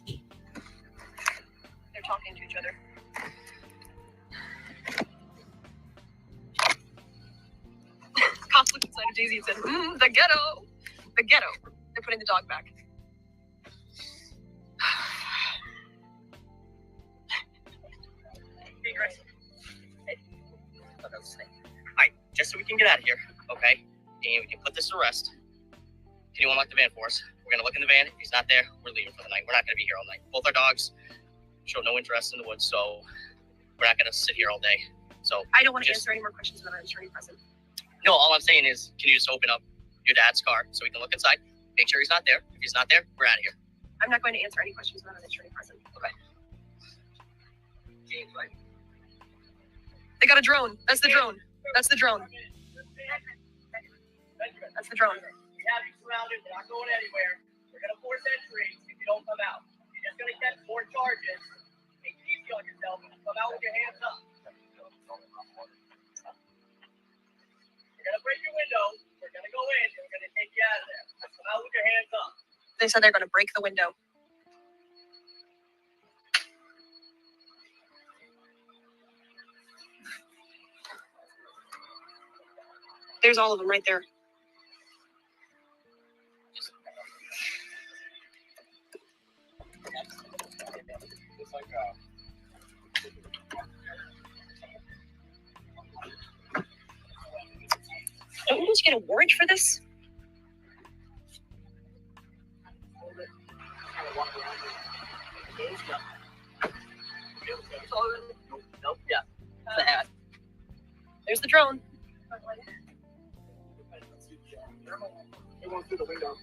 They're talking to each other. Cops looked inside of Daisy and said, the ghetto. The ghetto. They're putting the dog back. Hey, Grace. Hey. Alright, just so we can get out of here, okay? And we can put this to rest. Can you unlock the van for us? We're gonna look in the van. If he's not there, we're leaving for the night. We're not gonna be here all night. Both our dogs show no interest in the woods, so we're not gonna sit here all day. So I don't want to answer any more questions without an attorney present. No, all I'm saying is, can you just open up your dad's car so we can look inside? Make sure he's not there. If he's not there, we're out of here. I'm not going to answer any questions without an attorney present. Okay. They got a drone. That's the drone. That's the drone. That's the drone. We have you surrounded. We're not going anywhere. We're gonna force entry if you don't come out. You're just gonna catch more charges. Take it easy on yourself and come out with your hands up. We're gonna break your window. We're gonna go in. We're gonna take you out of there. Come out with your hands up. They said they're going to break the window. There's all of them right there. Don't you just get a warrant for this? Nope, yeah. There's the drone. Everyone through the window.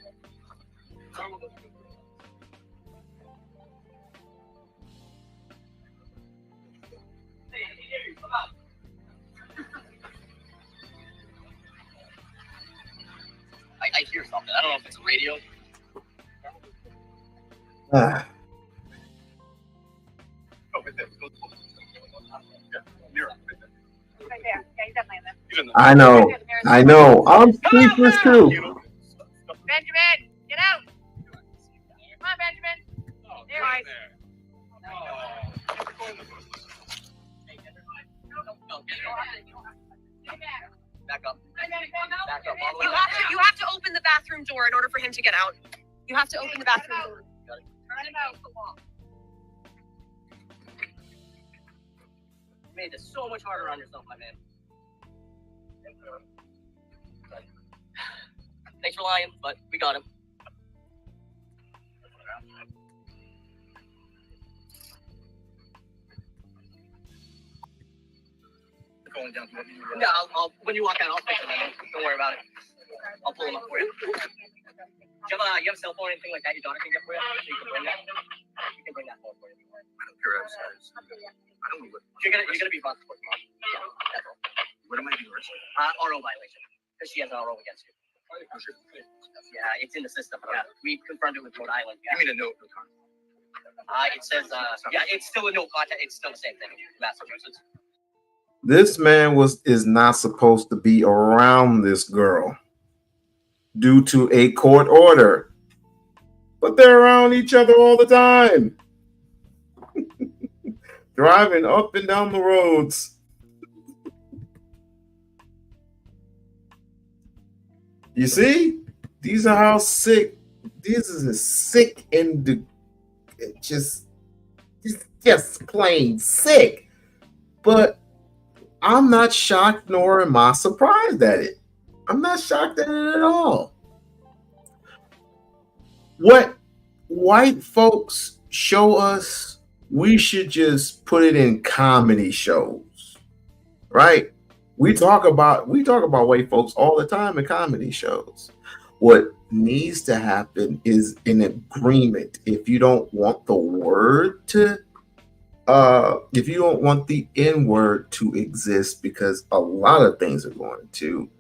hear something. I don't know if it's a radio. Ah. I know. I'm speakers too. Benjamin, get out. Come on, Benjamin. There he is. Back up. You have to open the bathroom door in order for him to get out. You have to open the bathroom door. Turn him out. You made this so much harder on yourself, my man. Thanks for lying, but we got him. Going down to yeah, I'll when you walk out, I'll fix it. Don't worry about it. I'll pull him up for you. Do you have a cell phone or anything like that your daughter can get for you? So you can bring that. You can bring that phone for you. I don't care upstairs. I don't know what. You're gonna be brought to court tomorrow. Yeah, that's all. What am I doing? RO violation. Because she has an RO against you. Yeah, it's in the system. Yeah, we confirmed it with Rhode Island. Yeah. Give me the note. It says yeah, it's still a no contact. It's still the same thing. Massachusetts. This man is not supposed to be around this girl due to a court order, but they're around each other all the time, driving up and down the roads. You see, these are how sick. This is sick and just plain sick. But I'm not shocked, nor am I surprised at it. I'm not shocked at it at all. What white folks show us, we should just put it in comedy shows, right? We talk about white folks all the time in comedy shows. What needs to happen is an agreement. If you don't want the word to if you don't want the N-word to exist, because a lot of things are going to,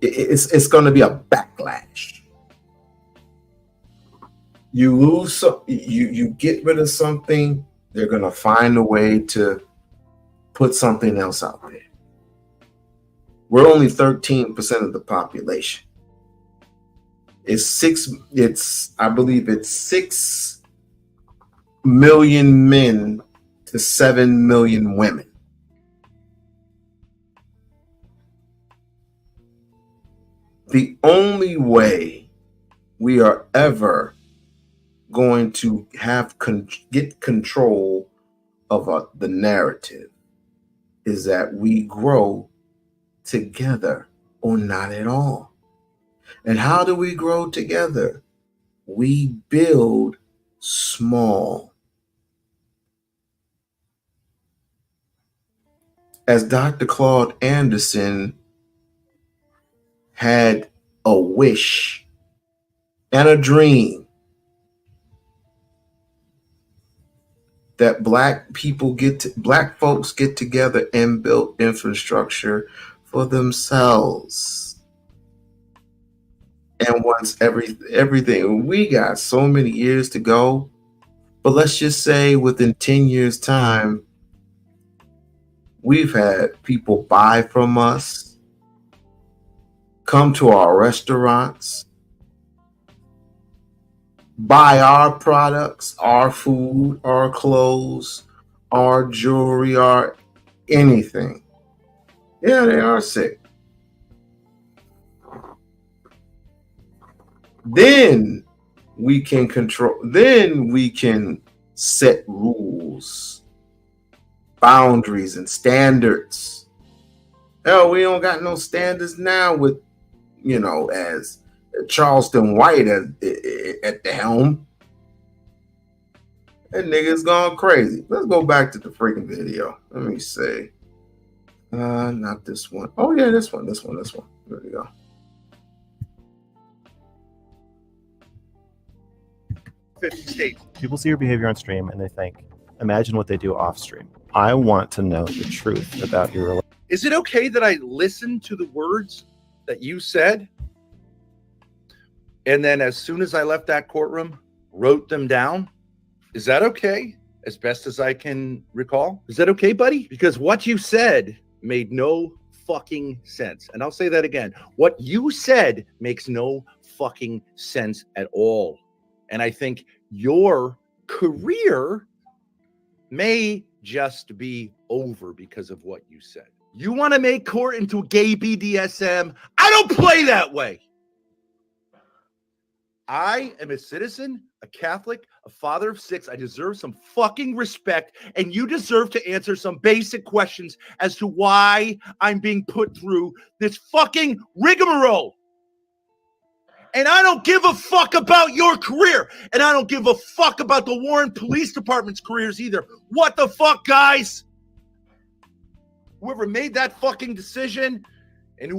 it's going to be a backlash. You lose you get rid of something, they're going to find a way to put something else out there. We're only 13% of the population. I believe it's 6 million men to 7 million women. The only way we are ever going to get control of the narrative is that we grow together or not at all. And how do we grow together? We build small. As Dr. Claude Anderson had a wish and a dream that black folks get together and build infrastructure for themselves. And once everything, we got so many years to go, but let's just say within 10 years' time, we've had people buy from us, come to our restaurants, buy our products, our food, our clothes, our jewelry, our anything. Yeah, they are sick. Then we can set rules, boundaries, and standards. Hell, we don't got no standards now with, as Charleston White at the helm. That nigga's gone crazy. Let's go back to the freaking video. Let me see. Not this one. Oh yeah, this one. There we go. People see your behavior on stream and they think, imagine what they do off stream. I want to know the truth about your relationship. Is it okay that I listen to the words that you said, and then as soon as I left that courtroom, wrote them down. Is that okay? As best as I can recall. Is that okay, buddy? Because what you said made no fucking sense. And I'll say that again. What you said makes no fucking sense at all. And I think your career may just be over because of what you said. You want to make court into a gay BDSM? I don't play that way. I am a citizen, a Catholic, a father of 6. I deserve some fucking respect, and you deserve to answer some basic questions as to why I'm being put through this fucking rigmarole. And I don't give a fuck about your career, and I don't give a fuck about the Warren Police Department's careers either. What the fuck, guys? Whoever made that fucking decision, and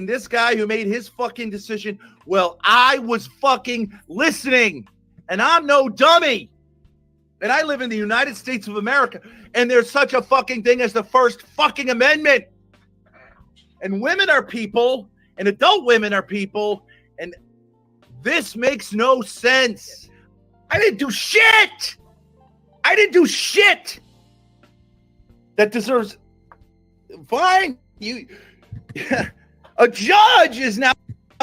this guy who made his fucking decision, well, I was fucking listening, and I'm no dummy. And I live in the United States of America, and there's such a fucking thing as the First fucking Amendment. And women are people, and adult women are people, and this makes no sense. I didn't do shit. I didn't do shit that deserves. Fine, you. A judge is now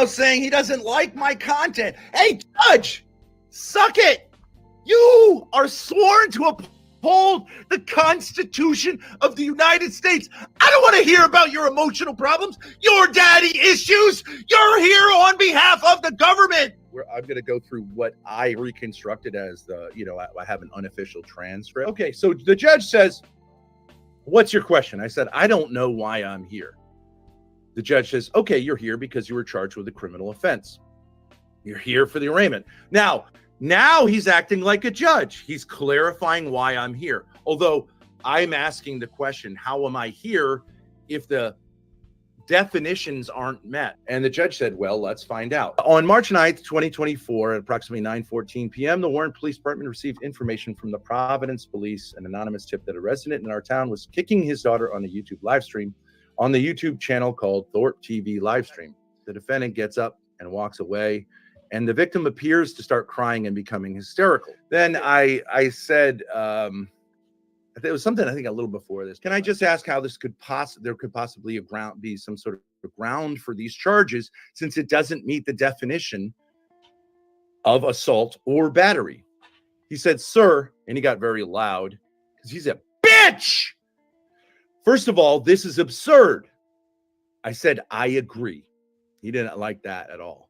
saying he doesn't like my content. Hey, judge, suck it. You are sworn to uphold the Constitution of the United States. I don't want to hear about your emotional problems, your daddy issues. You're here on behalf of the government. I'm going to go through what I reconstructed as I have an unofficial transcript. Okay, so the judge says, what's your question? I said, I don't know why I'm here. The judge says, okay, you're here because you were charged with a criminal offense. You're here for the arraignment. Now he's acting like a judge. He's clarifying why I'm here. Although I'm asking the question, how am I here if the definitions aren't met? And the judge said, well, let's find out. On March 9th, 2024, at approximately 9:14 p.m., the Warren Police Department received information from the Providence Police, an anonymous tip that a resident in our town was kicking his daughter on a YouTube live stream on the YouTube channel called Thorpe TV Livestream. The defendant gets up and walks away, and the victim appears to start crying and becoming hysterical. Then I said, it was something I think a little before this. Can I just ask how this could possibly be some sort of ground for these charges, since it doesn't meet the definition of assault or battery? He said, sir, and he got very loud because he's a bitch. First of all, this is absurd. I said, I agree. He didn't like that at all.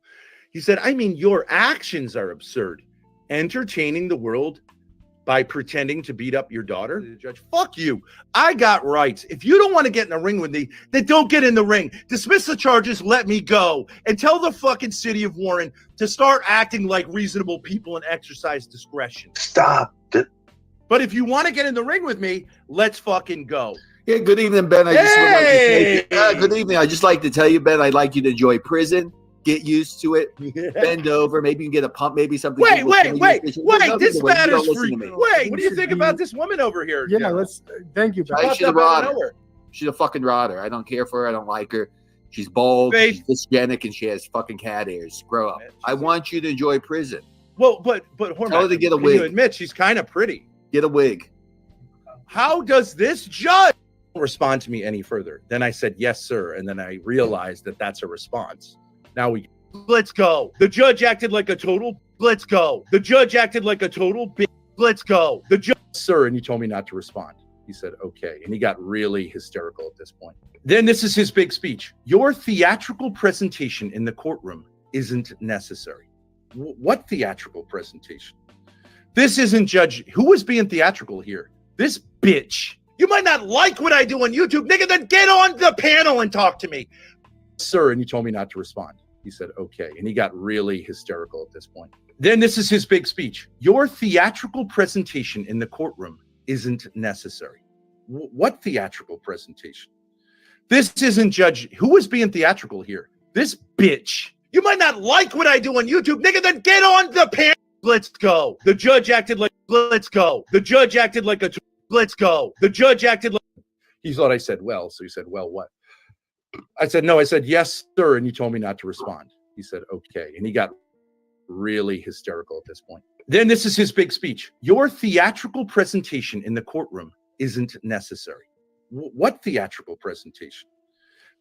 He said, I mean, your actions are absurd. Entertaining the world by pretending to beat up your daughter? The judge, fuck you. I got rights. If you don't want to get in the ring with me, then don't get in the ring. Dismiss the charges, let me go. And tell the fucking city of Warren to start acting like reasonable people and exercise discretion. Stop it. But if you want to get in the ring with me, let's fucking go. Yeah, good evening, Ben. Good evening. I just like to tell you, Ben, I'd like you to enjoy prison. Get used to it. Bend over. Maybe you can get a pump. Maybe something. Wait. This matters for you. Wait, what do you think about this woman over here? Yeah, let's. Thank you, Ben. She's a rotter. She's a fucking rotter. I don't care for her. I don't like her. She's bald. She's dysgenic, and she has fucking cat ears. Grow up. I want you to enjoy prison. Well, but tell her to get a wig. You admit she's kind of pretty. Get a wig. How does this judge respond to me any further? Then I said, yes, sir. And then I realized that that's a response. Now let's go. The judge acted like a total. Let's go. The judge acted like a total bitch. Let's go. The judge, sir, and you told me not to respond. He said, okay. And he got really hysterical at this point. Then this is his big speech. Your theatrical presentation in the courtroom isn't necessary. What theatrical presentation? This isn't Judge. Who was being theatrical here? This bitch. You might not like what I do on YouTube, nigga, then get on the panel and talk to me. Sir, and you told me not to respond. He said, okay. And he got really hysterical at this point. Then this is his big speech. Your theatrical presentation in the courtroom isn't necessary. What theatrical presentation? This isn't Judge. Who was being theatrical here? This bitch. You might not like what I do on YouTube, nigga, then get on the panel. Let's go. The judge acted like, let's go. The judge acted like a, let's go. The judge acted like, he thought I said, well, so he said, well, what? I said, no. I said, yes, sir. And you told me not to respond. He said, okay. And he got really hysterical at this point. Then this is his big speech. Your theatrical presentation in the courtroom isn't necessary. What theatrical presentation?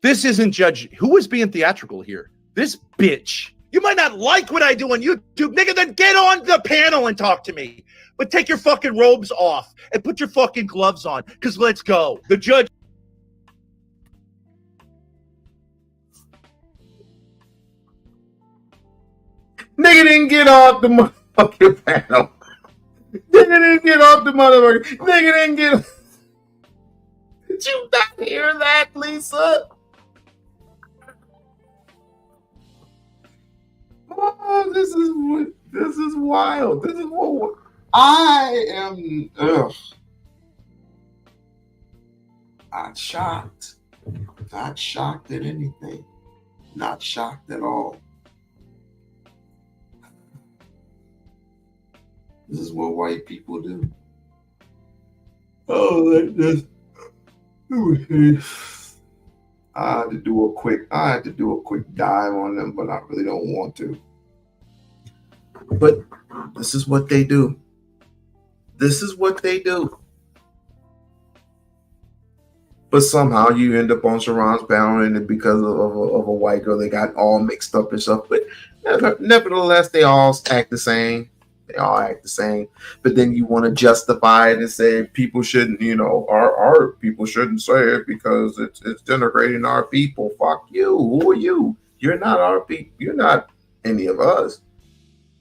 This isn't Judge. Who is being theatrical here? This bitch. You might not like what I do on YouTube, nigga, then get on the panel and talk to me. But take your fucking robes off and put your fucking gloves on, because let's go. The judge. Nigga didn't get off the motherfucking panel. Nigga didn't get off the motherfucker. Nigga didn't get. Did you not hear that, Lisa? Oh, this is wild. This is what I am. Ugh. Not shocked. Not shocked at anything. Not shocked at all. This is what white people do. Oh, like this. I had to do a quick dive on them, but I really don't want to. But this is what they do. This is what they do. But somehow you end up on Sharon's panel, and because of a white girl, they got all mixed up and stuff. But nevertheless, they all act the same. They all act the same. But then you want to justify it and say people shouldn't, our people shouldn't say it because it's denigrating our people. Fuck you. Who are you? You're not our people. You're not any of us.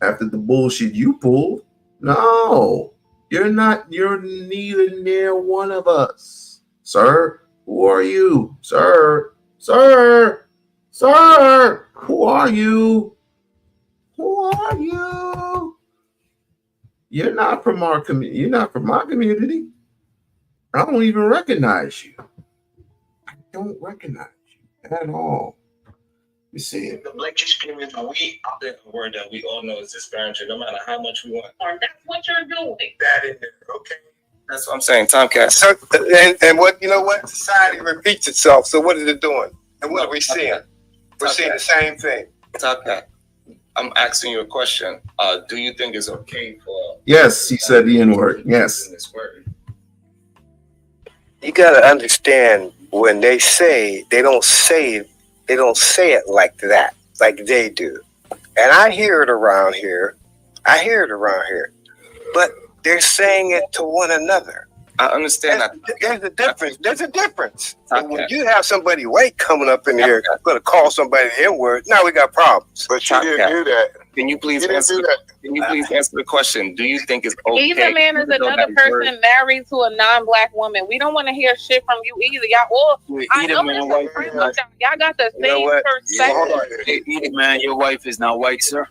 After the bullshit you pulled, no, you're not. You're neither near one of us, sir. Who are you, sir? Sir, who are you? Who are you? You're not from our community. You're not from my community. I don't even recognize you. I don't recognize you at all. You see it. The black community, we out there, a word that we all know is disparaging, no matter how much we want. Or that's what you're doing. That in there, okay. That's what I'm saying, Tomcat. So, and what society repeats itself. So what is it doing? And what are we seeing? We're seeing the same thing. Tomcat, I'm asking you a question. Do you think it's okay for? Yes, he said the N-word. Yes. You got to understand when they say they don't say it like that, like they do. And I hear it around here. But they're saying it to one another. I understand that. There's a difference. And when you have somebody white coming up in here, going to call somebody the N-word, now we got problems. But you didn't do that. Can you please answer the question? Do you think it's okay? Either man is another person married to a non-black woman. We don't want to hear shit from you either. Y'all all, I know y'all got the same perspective. Hold on. Either man, your wife is not white, sir.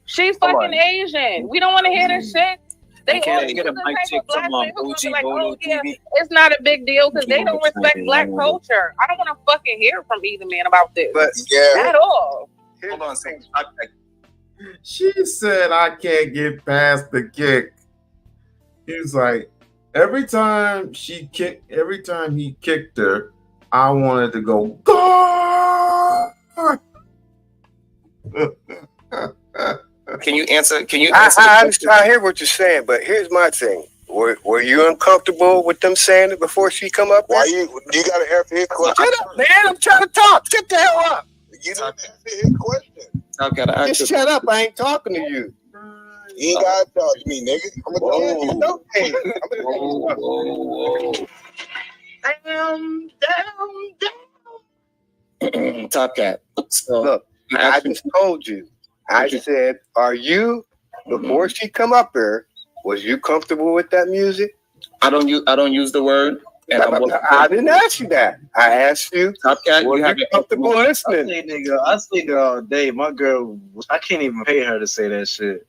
She's fucking Asian. We don't want to hear this shit. They all get a mic check from Gucci, like, oh, yeah, it's not a big deal because they don't respect black culture. I don't want to fucking hear from either man about this. But yeah, at all. Hold on a second. She said, I can't get past the kick. He was like, every time he kicked her, I wanted to go, God! Can you answer? I hear what you're saying, but here's my thing. Were you uncomfortable with them saying it before she come up? Why you got to answer his question? Shut up, man! I'm trying to talk. Shut the hell up! You didn't answer his question. Just shut up! I ain't talking to you. You ain't got to talk to me, nigga. I'm gonna tell you. Down. Top Cat. So look, I just told you. I said, are you, before she come up here, was you comfortable with that music? I don't use the word. And I didn't ask you that. I asked you, Top Cat, were you comfortable listening? I stay there all day. My girl, I can't even pay her to say that shit.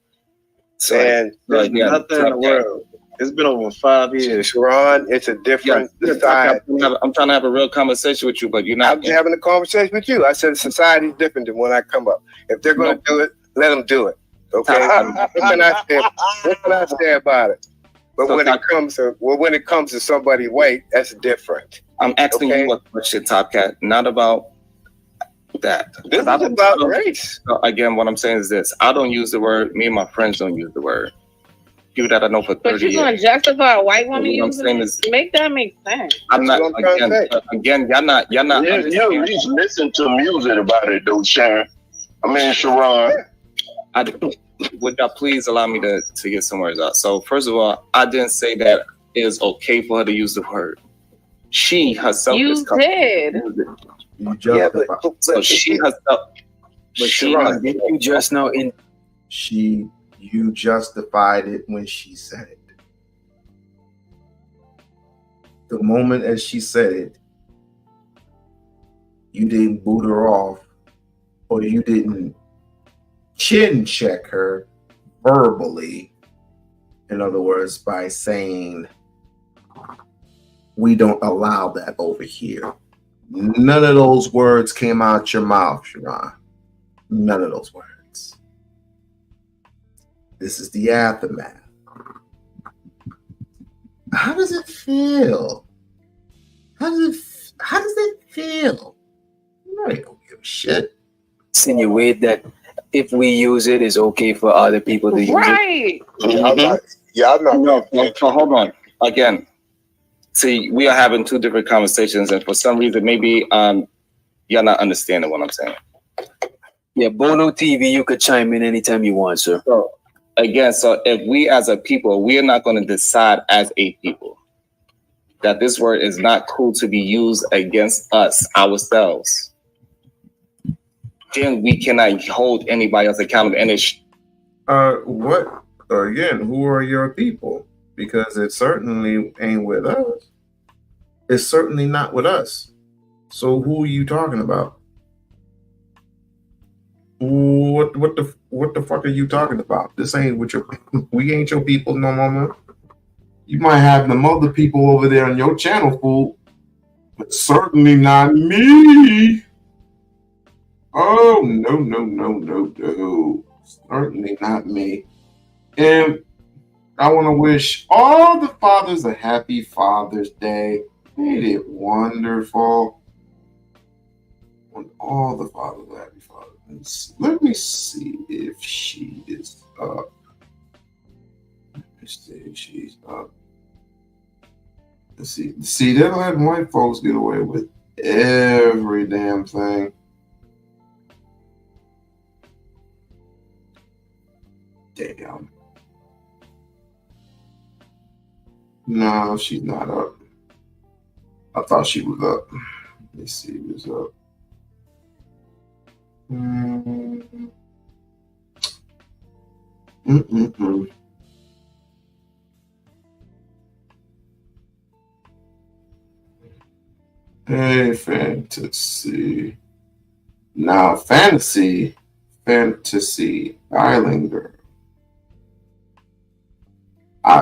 And there's nothing in the world. It's been over 5 years. Sharon, it's a different society. I'm trying to have a real conversation with you, but you're not. I'm having a conversation with you. I said society's different than when I come up. If they're going to do it, let them do it. Okay? What can I say about it? But when it comes to somebody white, that's different. I'm asking you a question, Top Cat, not about that. This is about race. Again, what I'm saying is this: I don't use the word. Me and my friends don't use the word. People that I know for 30 But you're years. gonna justify a white woman What I'm using saying it? is, Make that make sense. I'm not again. Y'all not. You at least listen to music about it, though, Sharon. I mean, Sharon. Would y'all please allow me to get some words out? So first of all, I didn't say that it is okay for her to use the word. She herself You is comfortable did. with it. You justify. So she herself. But Sharon, didn't you just know in you justified it when she said it. The moment as she said it, you didn't boot her off, or you didn't chin check her verbally. In other words, by saying, we don't allow that over here. None of those words came out your mouth, Sharon. None of those words. This is the aftermath. How does it feel? How does it feel? I don't give a shit. insinuate that if we use it, it's okay for other people to use Right. it. Y'all not. No, so hold on. Again, see, we are having two different conversations, and for some reason, maybe y'all not understanding what I'm saying. Yeah, Bono TV, you could chime in anytime you want, sir. So again, so if we as a people, we are not going to decide as a people that this word is not cool to be used against us, ourselves, then we cannot hold anybody else accountable. And it's what? Again, who are your people? Because it certainly ain't with us. It's certainly not with us. So who are you talking about? What the fuck are you talking about? This ain't with your. We ain't your people no more. You might have them other people over there on your channel, fool, but certainly not me. Oh no! Certainly not me. And I want to wish all the fathers a happy Father's Day. Ain't it wonderful? Want all the fathers a happy Father's Day. Let me see if she is up. Let me see if she's up. Let's see, they're letting white folks get away with every damn thing. Damn. No, she's not up. I thought she was up. Let me see who's up. Hey, fantasy. Now, fantasy Island girl.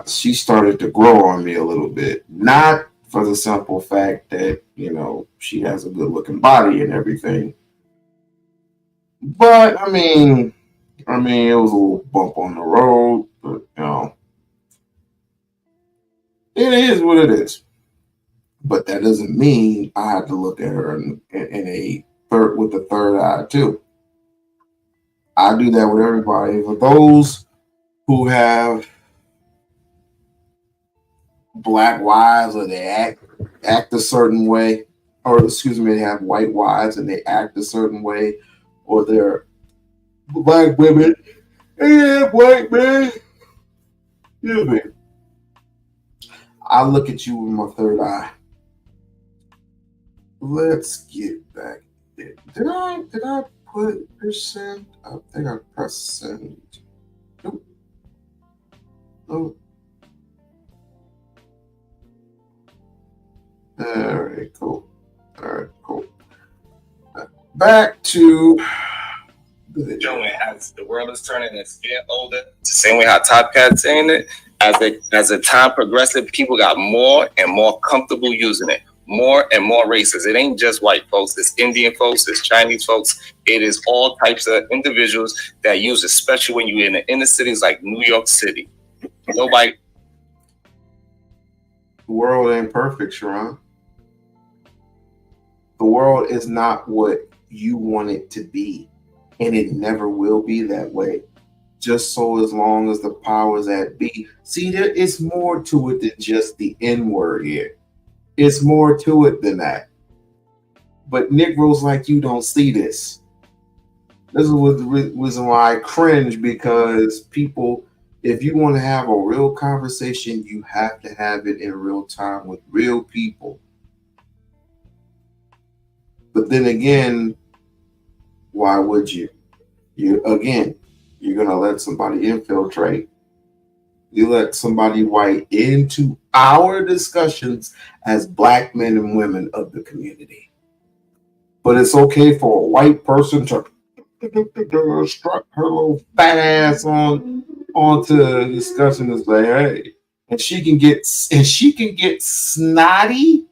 She started to grow on me a little bit. Not for the simple fact that, she has a good looking body and everything. But, I mean, it was a little bump on the road, but, it is what it is. But that doesn't mean I have to look at her in a third with the third eye too. I do that with everybody. For those who have black wives or they act a certain way, or excuse me, they have white wives and they act a certain way, or they're black women and they have white men. Excuse me. I look at you with my third eye. Let's get back. Did I put percent? I think I pressed send. Nope. Oh. All right, cool. Back to Joey, as the world is turning and it's getting older, it's the same way how Top Cat's saying it. As the time progresses, people got more and more comfortable using it. More and more races. It ain't just white folks. It's Indian folks. It's Chinese folks. It is all types of individuals that use it, especially when you're in the inner cities like New York City. Nobody. The world ain't perfect, Sharon. The world is not what you want it to be. And it never will be that way. Just so as long as the powers that be. See, there is more to it than just the N-word here. It's more to it than that. But Negroes like you don't see this. This is the reason why I cringe, because people, if you want to have a real conversation, you have to have it in real time with real people. But then again, why would you? You're going to let somebody infiltrate. You let somebody white into our discussions as black men and women of the community. But it's okay for a white person to strut her little fat ass onto the discussion and say, hey, and she can get snotty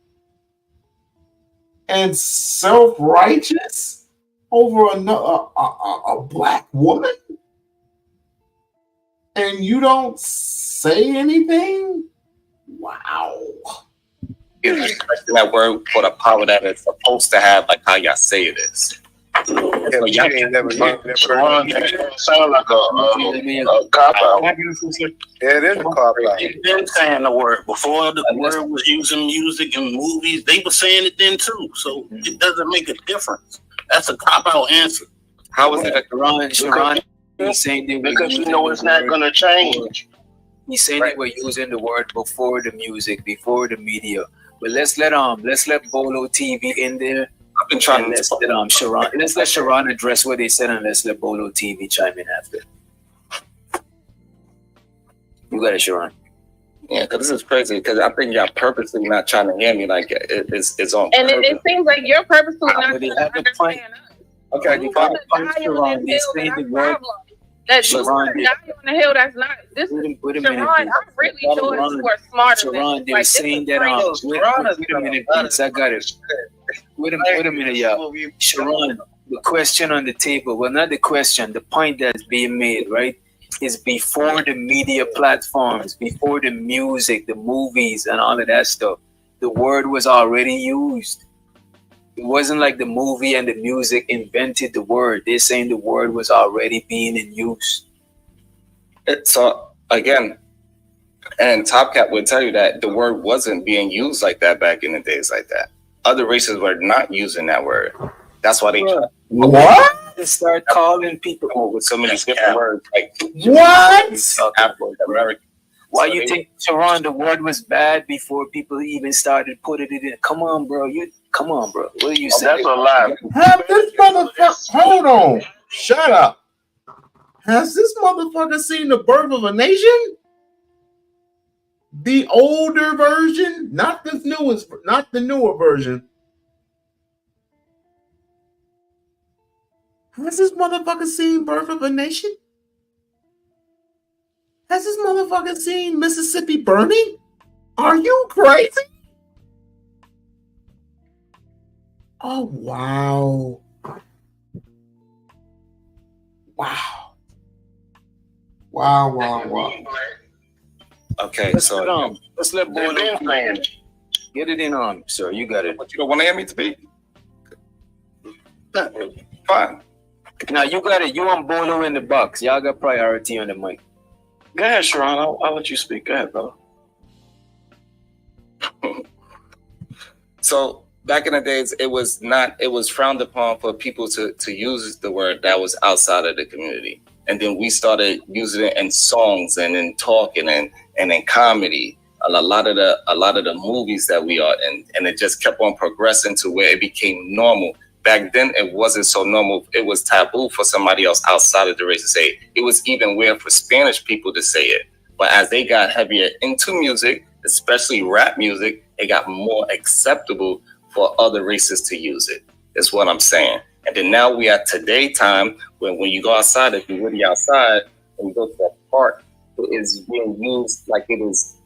and self-righteous over a black woman, and you don't say anything? Wow. You're respecting that word for the power that it's supposed to have, like how y'all say it is. Yeah, but you ain't never sound like a cop out. Yeah, it is a cop out. They've been saying the word before the word was using music and movies. They were saying it then too, so it doesn't make a difference. That's a cop out answer. How is it that Sharon, he's saying they because you know it's not going to change. He's saying they were using the word before the music, before the media. But let's let Bolo TV in there. I've been trying to Sharon. Let's let Sharon address what they said, and let's let Bolo TV chime in after. You got it, Sharon. Yeah, because this is crazy. Because I think y'all purposely not trying to hear me. Like it's on. And purpose. it seems like you're purposely not trying to understand us. Okay, you put a guy on the hill, that's problem. That you put a guy on the hill, that's not. This is Sharon. I'm really sure you are smarter than Sharon, they were saying that. Wait a minute, Vince. I got it. Wait a minute, y'all. Sharon, the question on the table. Well, not the question. The point that's being made, right, is before the media platforms, before the music, the movies, and all of that stuff, the word was already used. It wasn't like the movie and the music invented the word. They're saying the word was already being in use. So again, and Top Cat would tell you that the word wasn't being used like that back in the days like that. Other races were not using that word. That's why they what? They start calling people with so many different words. Like what? African-American. Why you think, Sharon, the word was bad before people even started putting it in? Come on, bro. Come on, bro. What are you saying? That's a lie. Have this motherfucker, hold on. Shut up. Has this motherfucker seen The Birth of a Nation? The older version, not the newer version. Has this motherfucker seen Birth of a Nation? Has this motherfucker seen Mississippi Burning? Are you crazy? Oh, wow. Wow. Wow. Okay, let's let Bolo get it in on, sir. You got it. But you don't want to hear me speak? Fine. Now you got it. You on Bolo in the box. Y'all got priority on the mic. Go ahead, Sharon. I'll let you speak. Go ahead, brother. So back in the days, it was frowned upon for people to use the word that was outside of the community. And then we started using it in songs and in talking and in comedy. A lot of the movies that we are in, and it just kept on progressing to where it became normal. Back then, it wasn't so normal. It was taboo for somebody else outside of the race to say it. It was even weird for Spanish people to say it. But as they got heavier into music, especially rap music, it got more acceptable for other races to use it. That's what I'm saying. And then now we are today time when you go outside, if you're really outside and you go to that park, it is being used like it's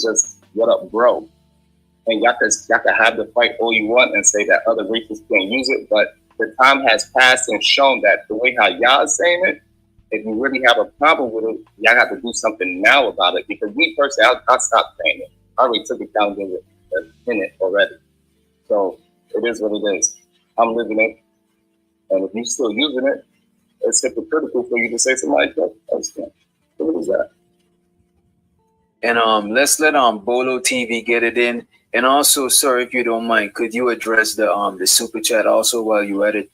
just what up, bro. And y'all can have the fight all you want and say that other races can't use it, but the time has passed and shown that the way how y'all is saying it, if you really have a problem with it, y'all have to do something now about it. Because me personally, I stopped saying it. I already took it down in it already. So it is what it is. I'm living it. And if you're still using it, it's hypocritical for you to say something like that. What is that? And let's let Bolo TV get it in. And also, sir, if you don't mind, could you address the super chat also while you at it?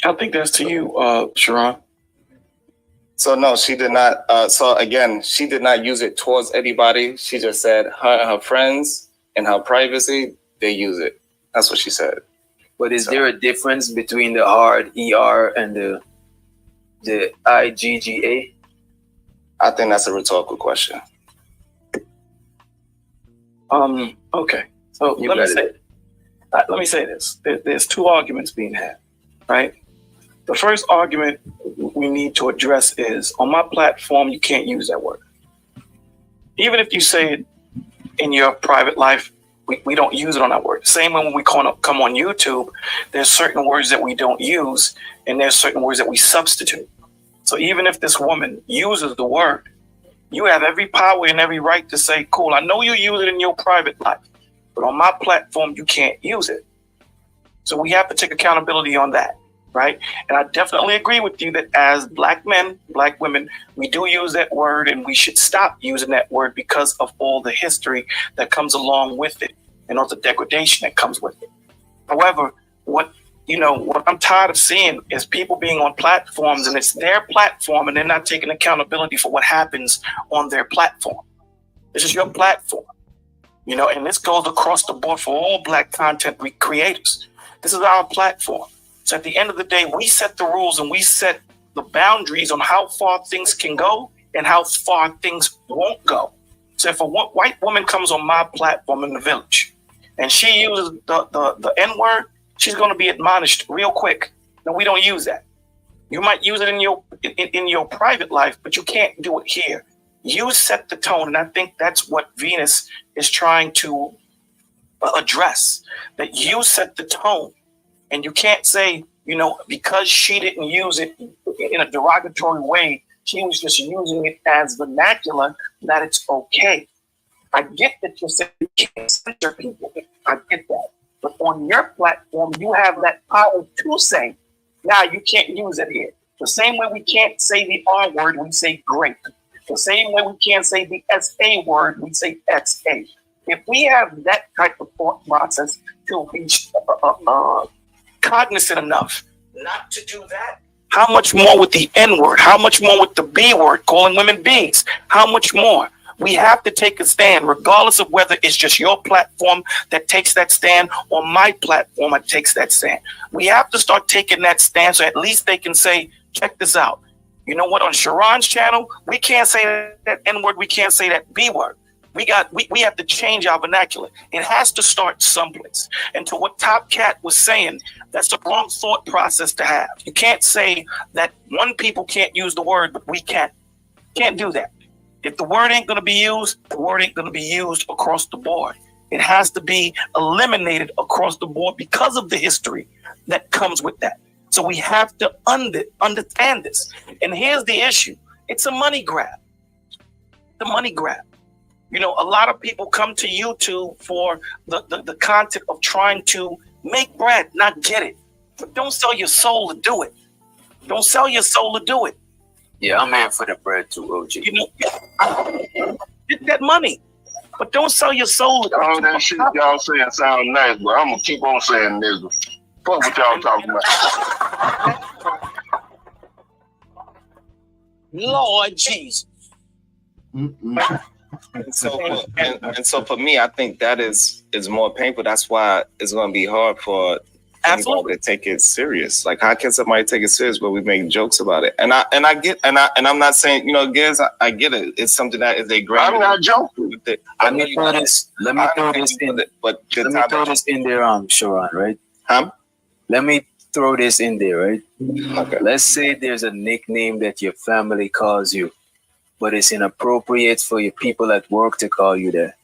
I think that's to you, Sharon. So no, she did not. So again, she did not use it towards anybody. She just said her friends in her privacy, they use it. That's what she said. But is there a difference between the hard ER and the IGGA? I think that's a rhetorical question. Okay. So let me say this. There's two arguments being had, right? The first argument we need to address is, on my platform, you can't use that word. Even if you say it in your private life, we don't use it on our word. Same when we come on YouTube, there's certain words that we don't use, and there's certain words that we substitute. So even if this woman uses the word, you have every power and every right to say, cool, I know you use it in your private life, but on my platform, you can't use it. So we have to take accountability on that. Right. And I definitely agree with you that as Black men, Black women, we do use that word, and we should stop using that word because of all the history that comes along with it and all the degradation that comes with it. However, what I'm tired of seeing is people being on platforms, and it's their platform, and they're not taking accountability for what happens on their platform. This is your platform, and this goes across the board for all Black content creators. This is our platform. So at the end of the day, we set the rules and we set the boundaries on how far things can go and how far things won't go. So if a white woman comes on my platform in the village and she uses the N-word, she's going to be admonished real quick. No, we don't use that. You might use it in your private life, but you can't do it here. You set the tone, and I think that's what Venus is trying to address, that you set the tone. And you can't say, because she didn't use it in a derogatory way, she was just using it as vernacular, that it's okay. I get that you're saying you can't censor people. I get that. But on your platform, you have that power to say, nah, you can't use it here. The same way we can't say the R word, we say great. The same way we can't say the SA word, we say SA. If we have that type of thought process to be cognizant enough not to do that, how much more with the N word? How much more with the B word, calling women Bs? How much more? We have to take a stand, regardless of whether it's just your platform that takes that stand or my platform that takes that stand. We have to start taking that stand so at least they can say, check this out. You know what? On Sharon's channel, we can't say that N word. We can't say that B word. We have to change our vernacular. It has to start someplace. And to what Top Cat was saying, that's the wrong thought process to have. You can't say that one people can't use the word, but we can. Can't do that. If the word ain't going to be used, the word ain't going to be used across the board. It has to be eliminated across the board because of the history that comes with that. So we have to understand this. And here's the issue. It's a money grab. The money grab. A lot of people come to YouTube for the content of trying to make bread, not get it. But don't sell your soul to do it. Don't sell your soul to do it. Yeah, I'm here for the bread too, OG. Get that money. But don't sell your soul. All that shit y'all saying sound nice, but I'm going to keep on saying this. Fuck what y'all talking about. Lord Jesus. And so for me, I think that is more painful. That's why it's going to be hard for anybody to take it serious. Like, how can somebody take it serious but we make jokes about it? And I'm not saying, Giz, I get it. It's something that is a great. I'm not joking. Let me throw this in there, Sharon, right? Huh? Let me throw this in there, right? Okay. Let's say there's a nickname that your family calls you, but it's inappropriate for your people at work to call you that.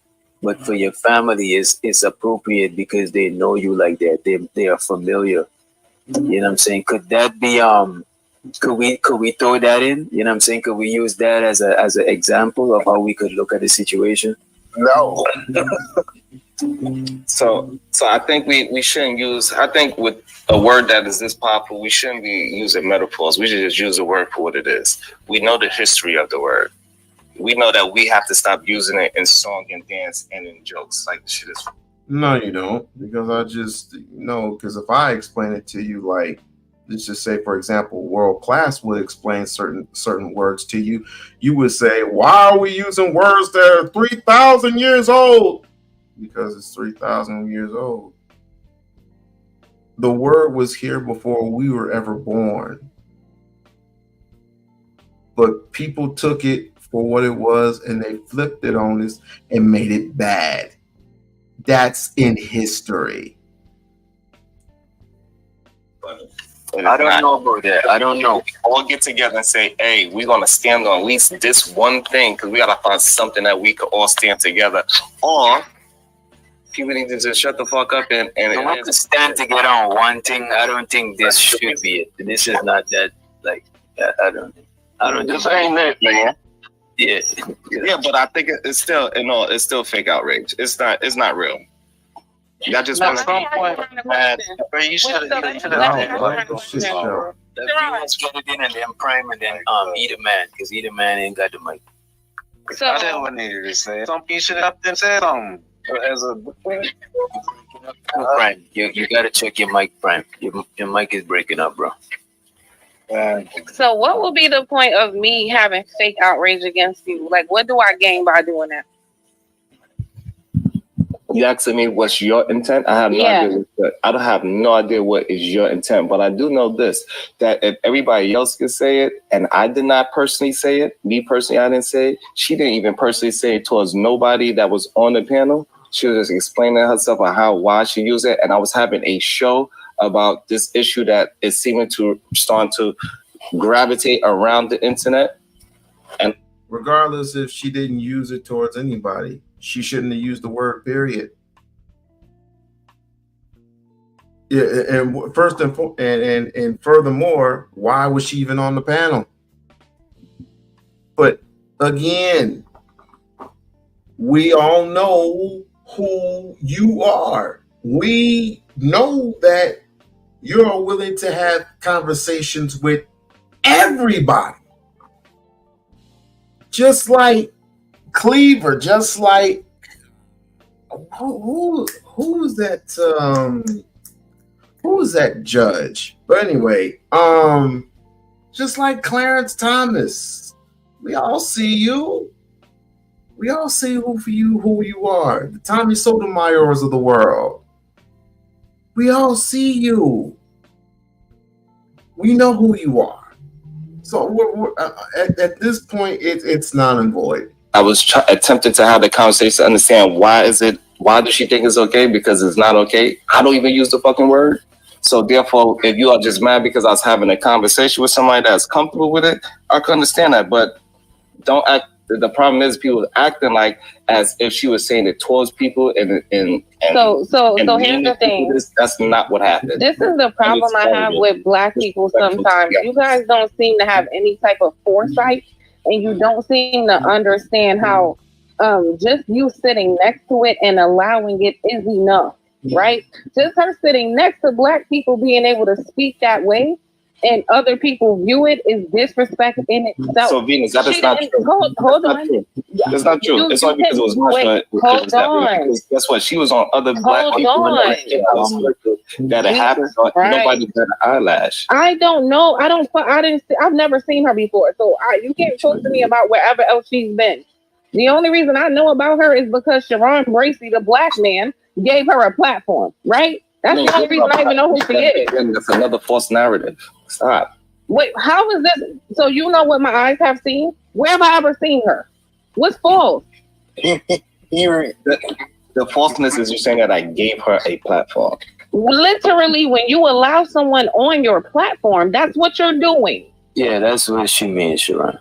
But for your family, it's appropriate because they know you like that. They are familiar. You know what I'm saying? Could that be could we throw that in? You know what I'm saying? Could we use that as an example of how we could look at the situation? No. So I think we shouldn't use. I think with a word that is this popular, we shouldn't be using metaphors. We should just use the word for what it is. We know the history of the word. We know that we have to stop using it in song and dance and in jokes. Like shit is. No, you don't, because I just because if I explain it to you, like let's just say, for example, world class would explain certain words to you, you would say, "Why are we using words that are 3,000 years old?" Because it's 3,000 years old. The word was here before we were ever born, but people took it for what it was and they flipped it on us and made it bad. That's in history. I don't know about that. I don't know. All get together and say, "Hey, we're gonna stand on at least this one thing because we gotta find something that we could all stand together." Or people need to just shut the fuck up and we could stand together on one thing. I don't think this should be it. This is not that. Like I don't. This ain't it, man. Yeah, but I think it's still, it's still fake outrage. It's not real. Y'all just want to. You should have put it in and then prime and then Eat a Man, because Eat a Man ain't got the mic. So I didn't want to say something. You should have up and said something. As a Prime, you gotta check your mic, Prime. Your mic is breaking up, bro. So what will be the point of me having fake outrage against you? Like, what do I gain by doing that? You asking me what's your intent? I have no idea. I don't have no idea what is your intent, but I do know this: that if everybody else can say it, and I did not personally say it, me personally, I didn't say it. She didn't even personally say it towards nobody that was on the panel. She was just explaining herself on why she used it, and I was having a show about this issue that is seeming to start to gravitate around the internet. And regardless if she didn't use it towards anybody, she shouldn't have used the word period. Yeah, and first and furthermore, why was she even on the panel? But again, we all know who you are. We know that you're willing to have conversations with everybody. Just like Cleaver, just like who's that who's that judge? But anyway, just like Clarence Thomas, we all see you. We all see who you are. The Tommy Sotomayors of the world. We all see you. We know who you are. So we're at this point, it's non and void. I was attempting to have the conversation to understand why does she think it's okay? Because it's not okay. I don't even use the fucking word. So therefore, if you are just mad because I was having a conversation with somebody that's comfortable with it, I can understand that. But don't act. The problem is people acting like as if she was saying it towards people and so here's the thing. That's not what happened. This is the problem I have with Black people sometimes. You guys don't seem to have any type of foresight, and you don't seem to understand how just you sitting next to it and allowing it is enough, right? Just her sitting next to Black people being able to speak that way and other people view it is disrespect in itself. So Venus, that is not true. Hold on. It's not true. It's only because it was my Hold on. Guess what? She was on other Black people that it happened. Nobody got an eyelash. I don't know. I've never seen her before. So you can't talk to me about wherever else she's been. The only reason I know about her is because Sharon Bracey, the Black man, gave her a platform, right? That's the only reason I even know who she is. That's another false narrative. Stop. Wait, how is this? So you know what my eyes have seen? Where have I ever seen her? What's false? The falseness is you saying that I gave her a platform. Literally, when you allow someone on your platform, that's what you're doing. Yeah, that's what she means, Sharon.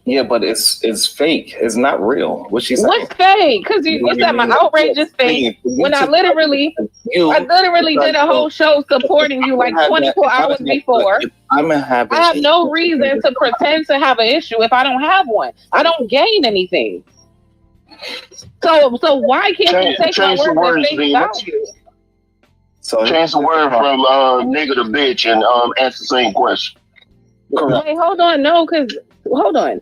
Yeah, but it's fake. It's not real. What she's saying. What's fake? Because you said my outrage is fake. When I literally did a whole show supporting you like 24 hours before. I have no reason to pretend to have an issue if I don't have one. I don't gain anything. So why can't you take my change the word words, at face V. value? So change the word from nigga to bitch and answer the same question. Wait, hold on, no, because hold on.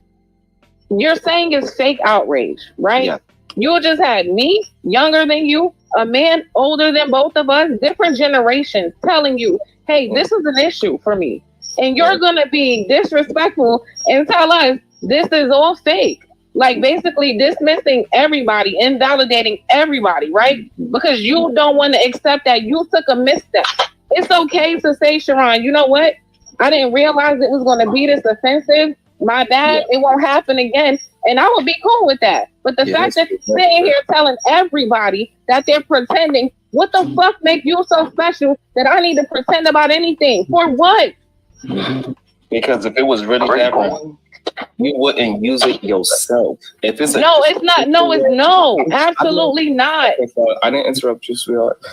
You're saying it's fake outrage, right? Yeah. You just had me, younger than you, a man older than both of us, different generations, telling you, hey, this is an issue for me. And you're going to be disrespectful and tell us this is all fake. Like basically dismissing everybody, invalidating everybody, right? Because you don't want to accept that you took a misstep. It's okay to say, Sharon, you know what? I didn't realize it was going to be this offensive. My bad. It won't happen again. And I would be cool with that. But the fact that you're sitting here telling everybody that they're pretending, what the fuck make you so special that I need to pretend about anything? For what? Because if it was really that wrong, you wouldn't use it yourself. If it's no, it's not. No, it's no. Absolutely not. I didn't interrupt you, sweetheart.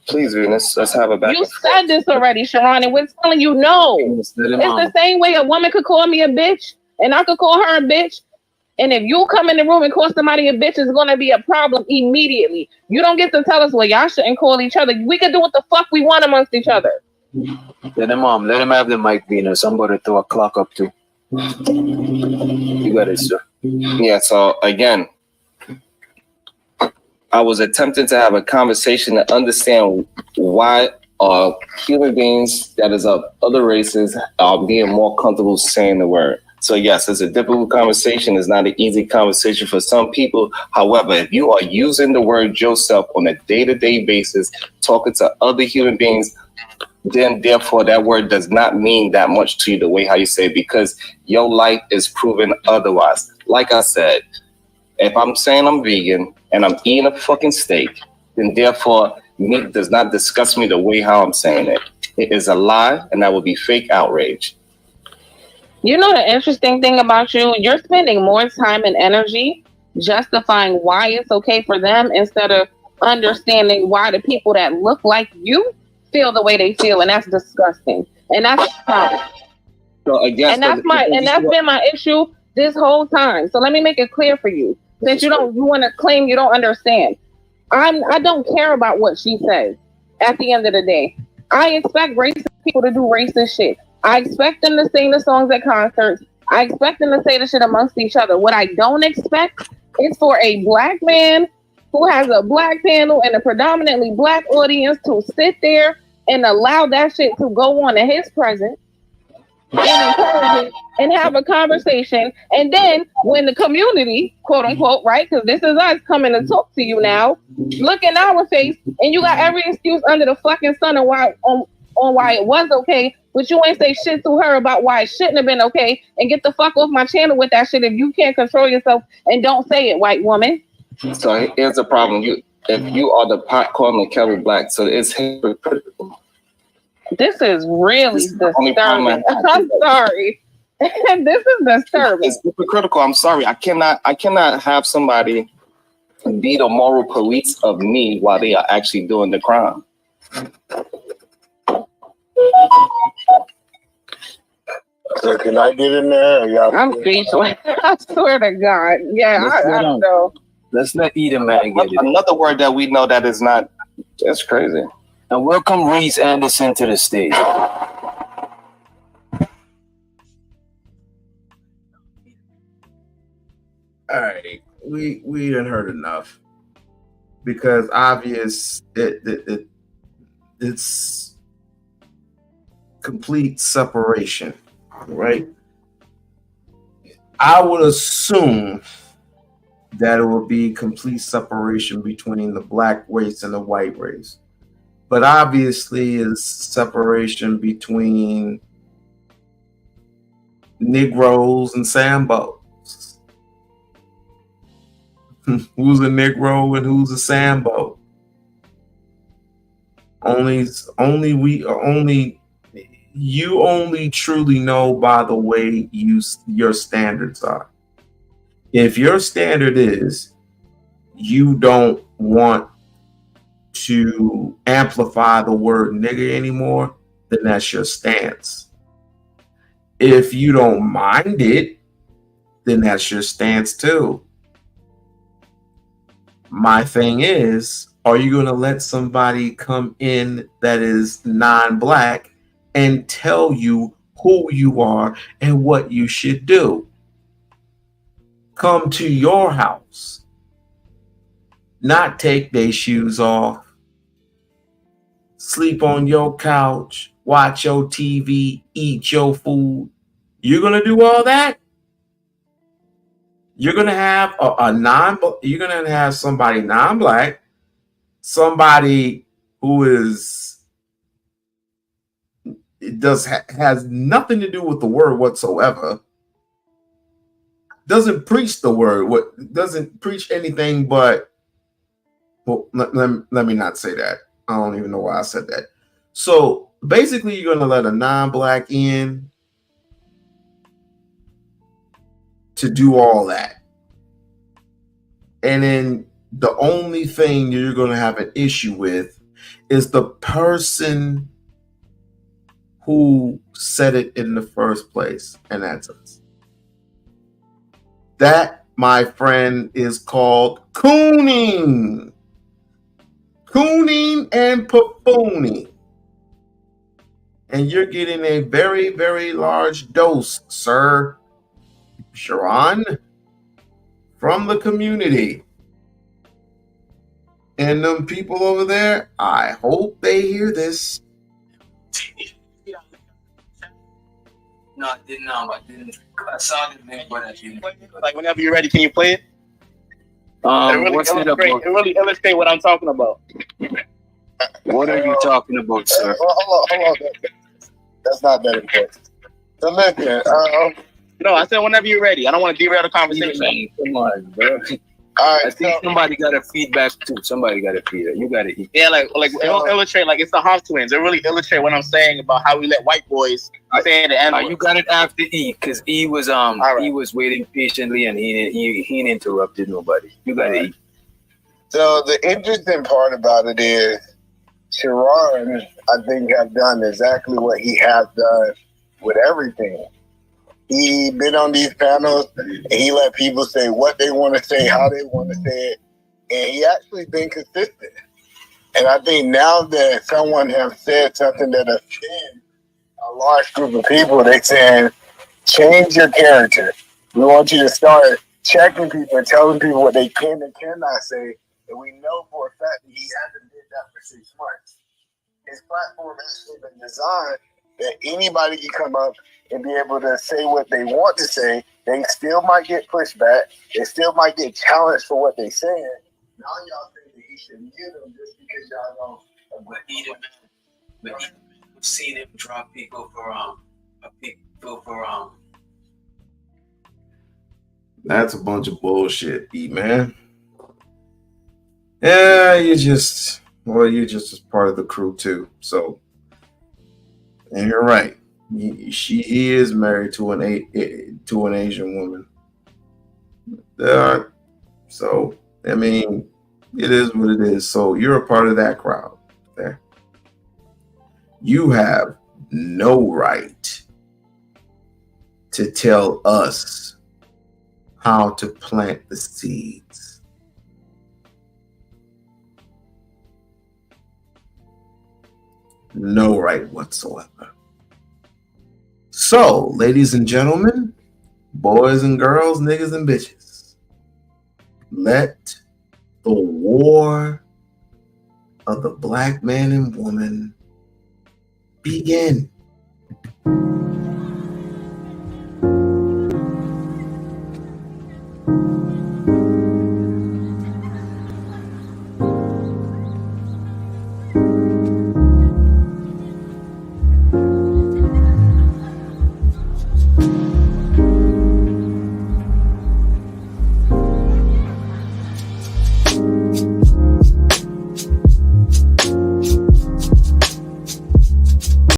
Please, Venus, let's have a back. You said this already, Sharon, and we're telling you no. It's the same way a woman could call me a bitch, and I could call her a bitch. And if you come in the room and call somebody a bitch, it's going to be a problem immediately. You don't get to tell us, well, y'all shouldn't call each other. We can do what the fuck we want amongst each other. Let him have the mic, Venus. I'm going to throw a clock up too. You got it, sir. Yeah, so again, I was attempting to have a conversation to understand why human beings that is of other races are being more comfortable saying the word. So yes, it's a difficult conversation. It's not an easy conversation for some people. However, if you are using the word yourself on a day-to-day basis, talking to other human beings, then therefore that word does not mean that much to you the way how you say it, because your life is proven otherwise. Like I said, if I'm saying I'm vegan and I'm eating a fucking steak, then therefore meat does not disgust me the way how I'm saying it. It is a lie, and that would be fake outrage. You know the interesting thing about you? You're spending more time and energy justifying why it's okay for them instead of understanding why the people that look like you feel the way they feel, and that's disgusting. And that's a problem. So again, that's been my issue this whole time. So let me make it clear for you. Since you want to claim you don't understand. I don't care about what she says at the end of the day. I expect racist people to do racist shit. I expect them to sing the songs at concerts. I expect them to say the shit amongst each other. What I don't expect is for a black man who has a black panel and a predominantly black audience to sit there and allow that shit to go on in his presence and encourage it and have a conversation. And then when the community, quote unquote, right, because this is us coming to talk to you now, look in our face, and you got every excuse under the fucking sun on why it was okay, but you ain't say shit to her about why it shouldn't have been okay, and get the fuck off my channel with that shit if you can't control yourself, and don't say it, white woman. So here's the problem. If you are the pot calling the kettle black, so it's hypocritical. This is really disturbing. I'm sorry. This is disturbing. It's hypocritical. I'm sorry. I cannot have somebody be the moral police of me while they are actually doing the crime. So can I get in there? I'm speechless. I swear to God. Yeah, I don't know. Let's let Edom man get it. Another word that we know that is not. That's crazy. And welcome Reese Anderson to the stage. All right, we done heard enough, because obvious it's complete separation, right? I would assume that it would be complete separation between the black race and the white race. But obviously it's separation between Negroes and Sambos. Who's a Negro and who's a Sambo? You only truly know by the way your standards are. If your standard is you don't want to amplify the word nigger anymore, then that's your stance. If you don't mind it, then that's your stance too. My thing is, are you going to let somebody come in that is non-black and tell you who you are and what you should do? Come to your house, not take their shoes off, sleep on your couch, watch your TV, eat your food. You're going to do all that? You're going to have you're going to have somebody non-black, somebody who is has nothing to do with the word whatsoever, doesn't preach the word, doesn't preach anything but, well, let me not say that. I don't even know why I said that. So basically, you're going to let a non-black in to do all that. And then the only thing you're going to have an issue with is the person who said it in the first place, and that's us. That, my friend, is called cooning. Cooning and buffooning. And you're getting a very, very large dose, sir. Sharon, from the community. And them people over there, I hope they hear this. No, I didn't know. I saw the name, but I didn't. Like whenever you're ready, can you play it? What's it about? It really illustrates what I'm talking about. What are you talking about, sir? Hold on. That's not that important. So listen, no, I said whenever you're ready. I don't want to derail the conversation. Come on, bro. All right, I think somebody got a feedback too. Somebody got a feedback. You got to eat. Yeah, like it'll illustrate, like it's the Hoff twins. It really illustrate what I'm saying about how we let white boys say the N-word. You got it after E, because E was he was waiting patiently and he didn't interrupted nobody. You got to eat. So the interesting part about it is Sharon, I think, have done exactly what he has done with everything. He been on these panels and he let people say what they want to say, how they want to say it, and he actually been consistent. And I think now that someone has said something that offends a large group of people, they saying, change your character. We want you to start checking people and telling people what they can and cannot say. And we know for a fact that he hasn't did that for 6 months. His platform has actually been designed that anybody can come up and be able to say what they want to say. They still might get pushback. They still might get challenged for what they saying. Now y'all think that he should mute them just because y'all know. But we've seen him drop people for That's a bunch of bullshit, E, man. Yeah, you're just as part of the crew too. So, and you're right. He is married to an Asian woman. So I mean, it is what it is. So you're a part of that crowd there. You have no right to tell us how to plant the seeds. No right whatsoever. So, ladies and gentlemen, boys and girls, niggas and bitches, let the war of the black man and woman begin.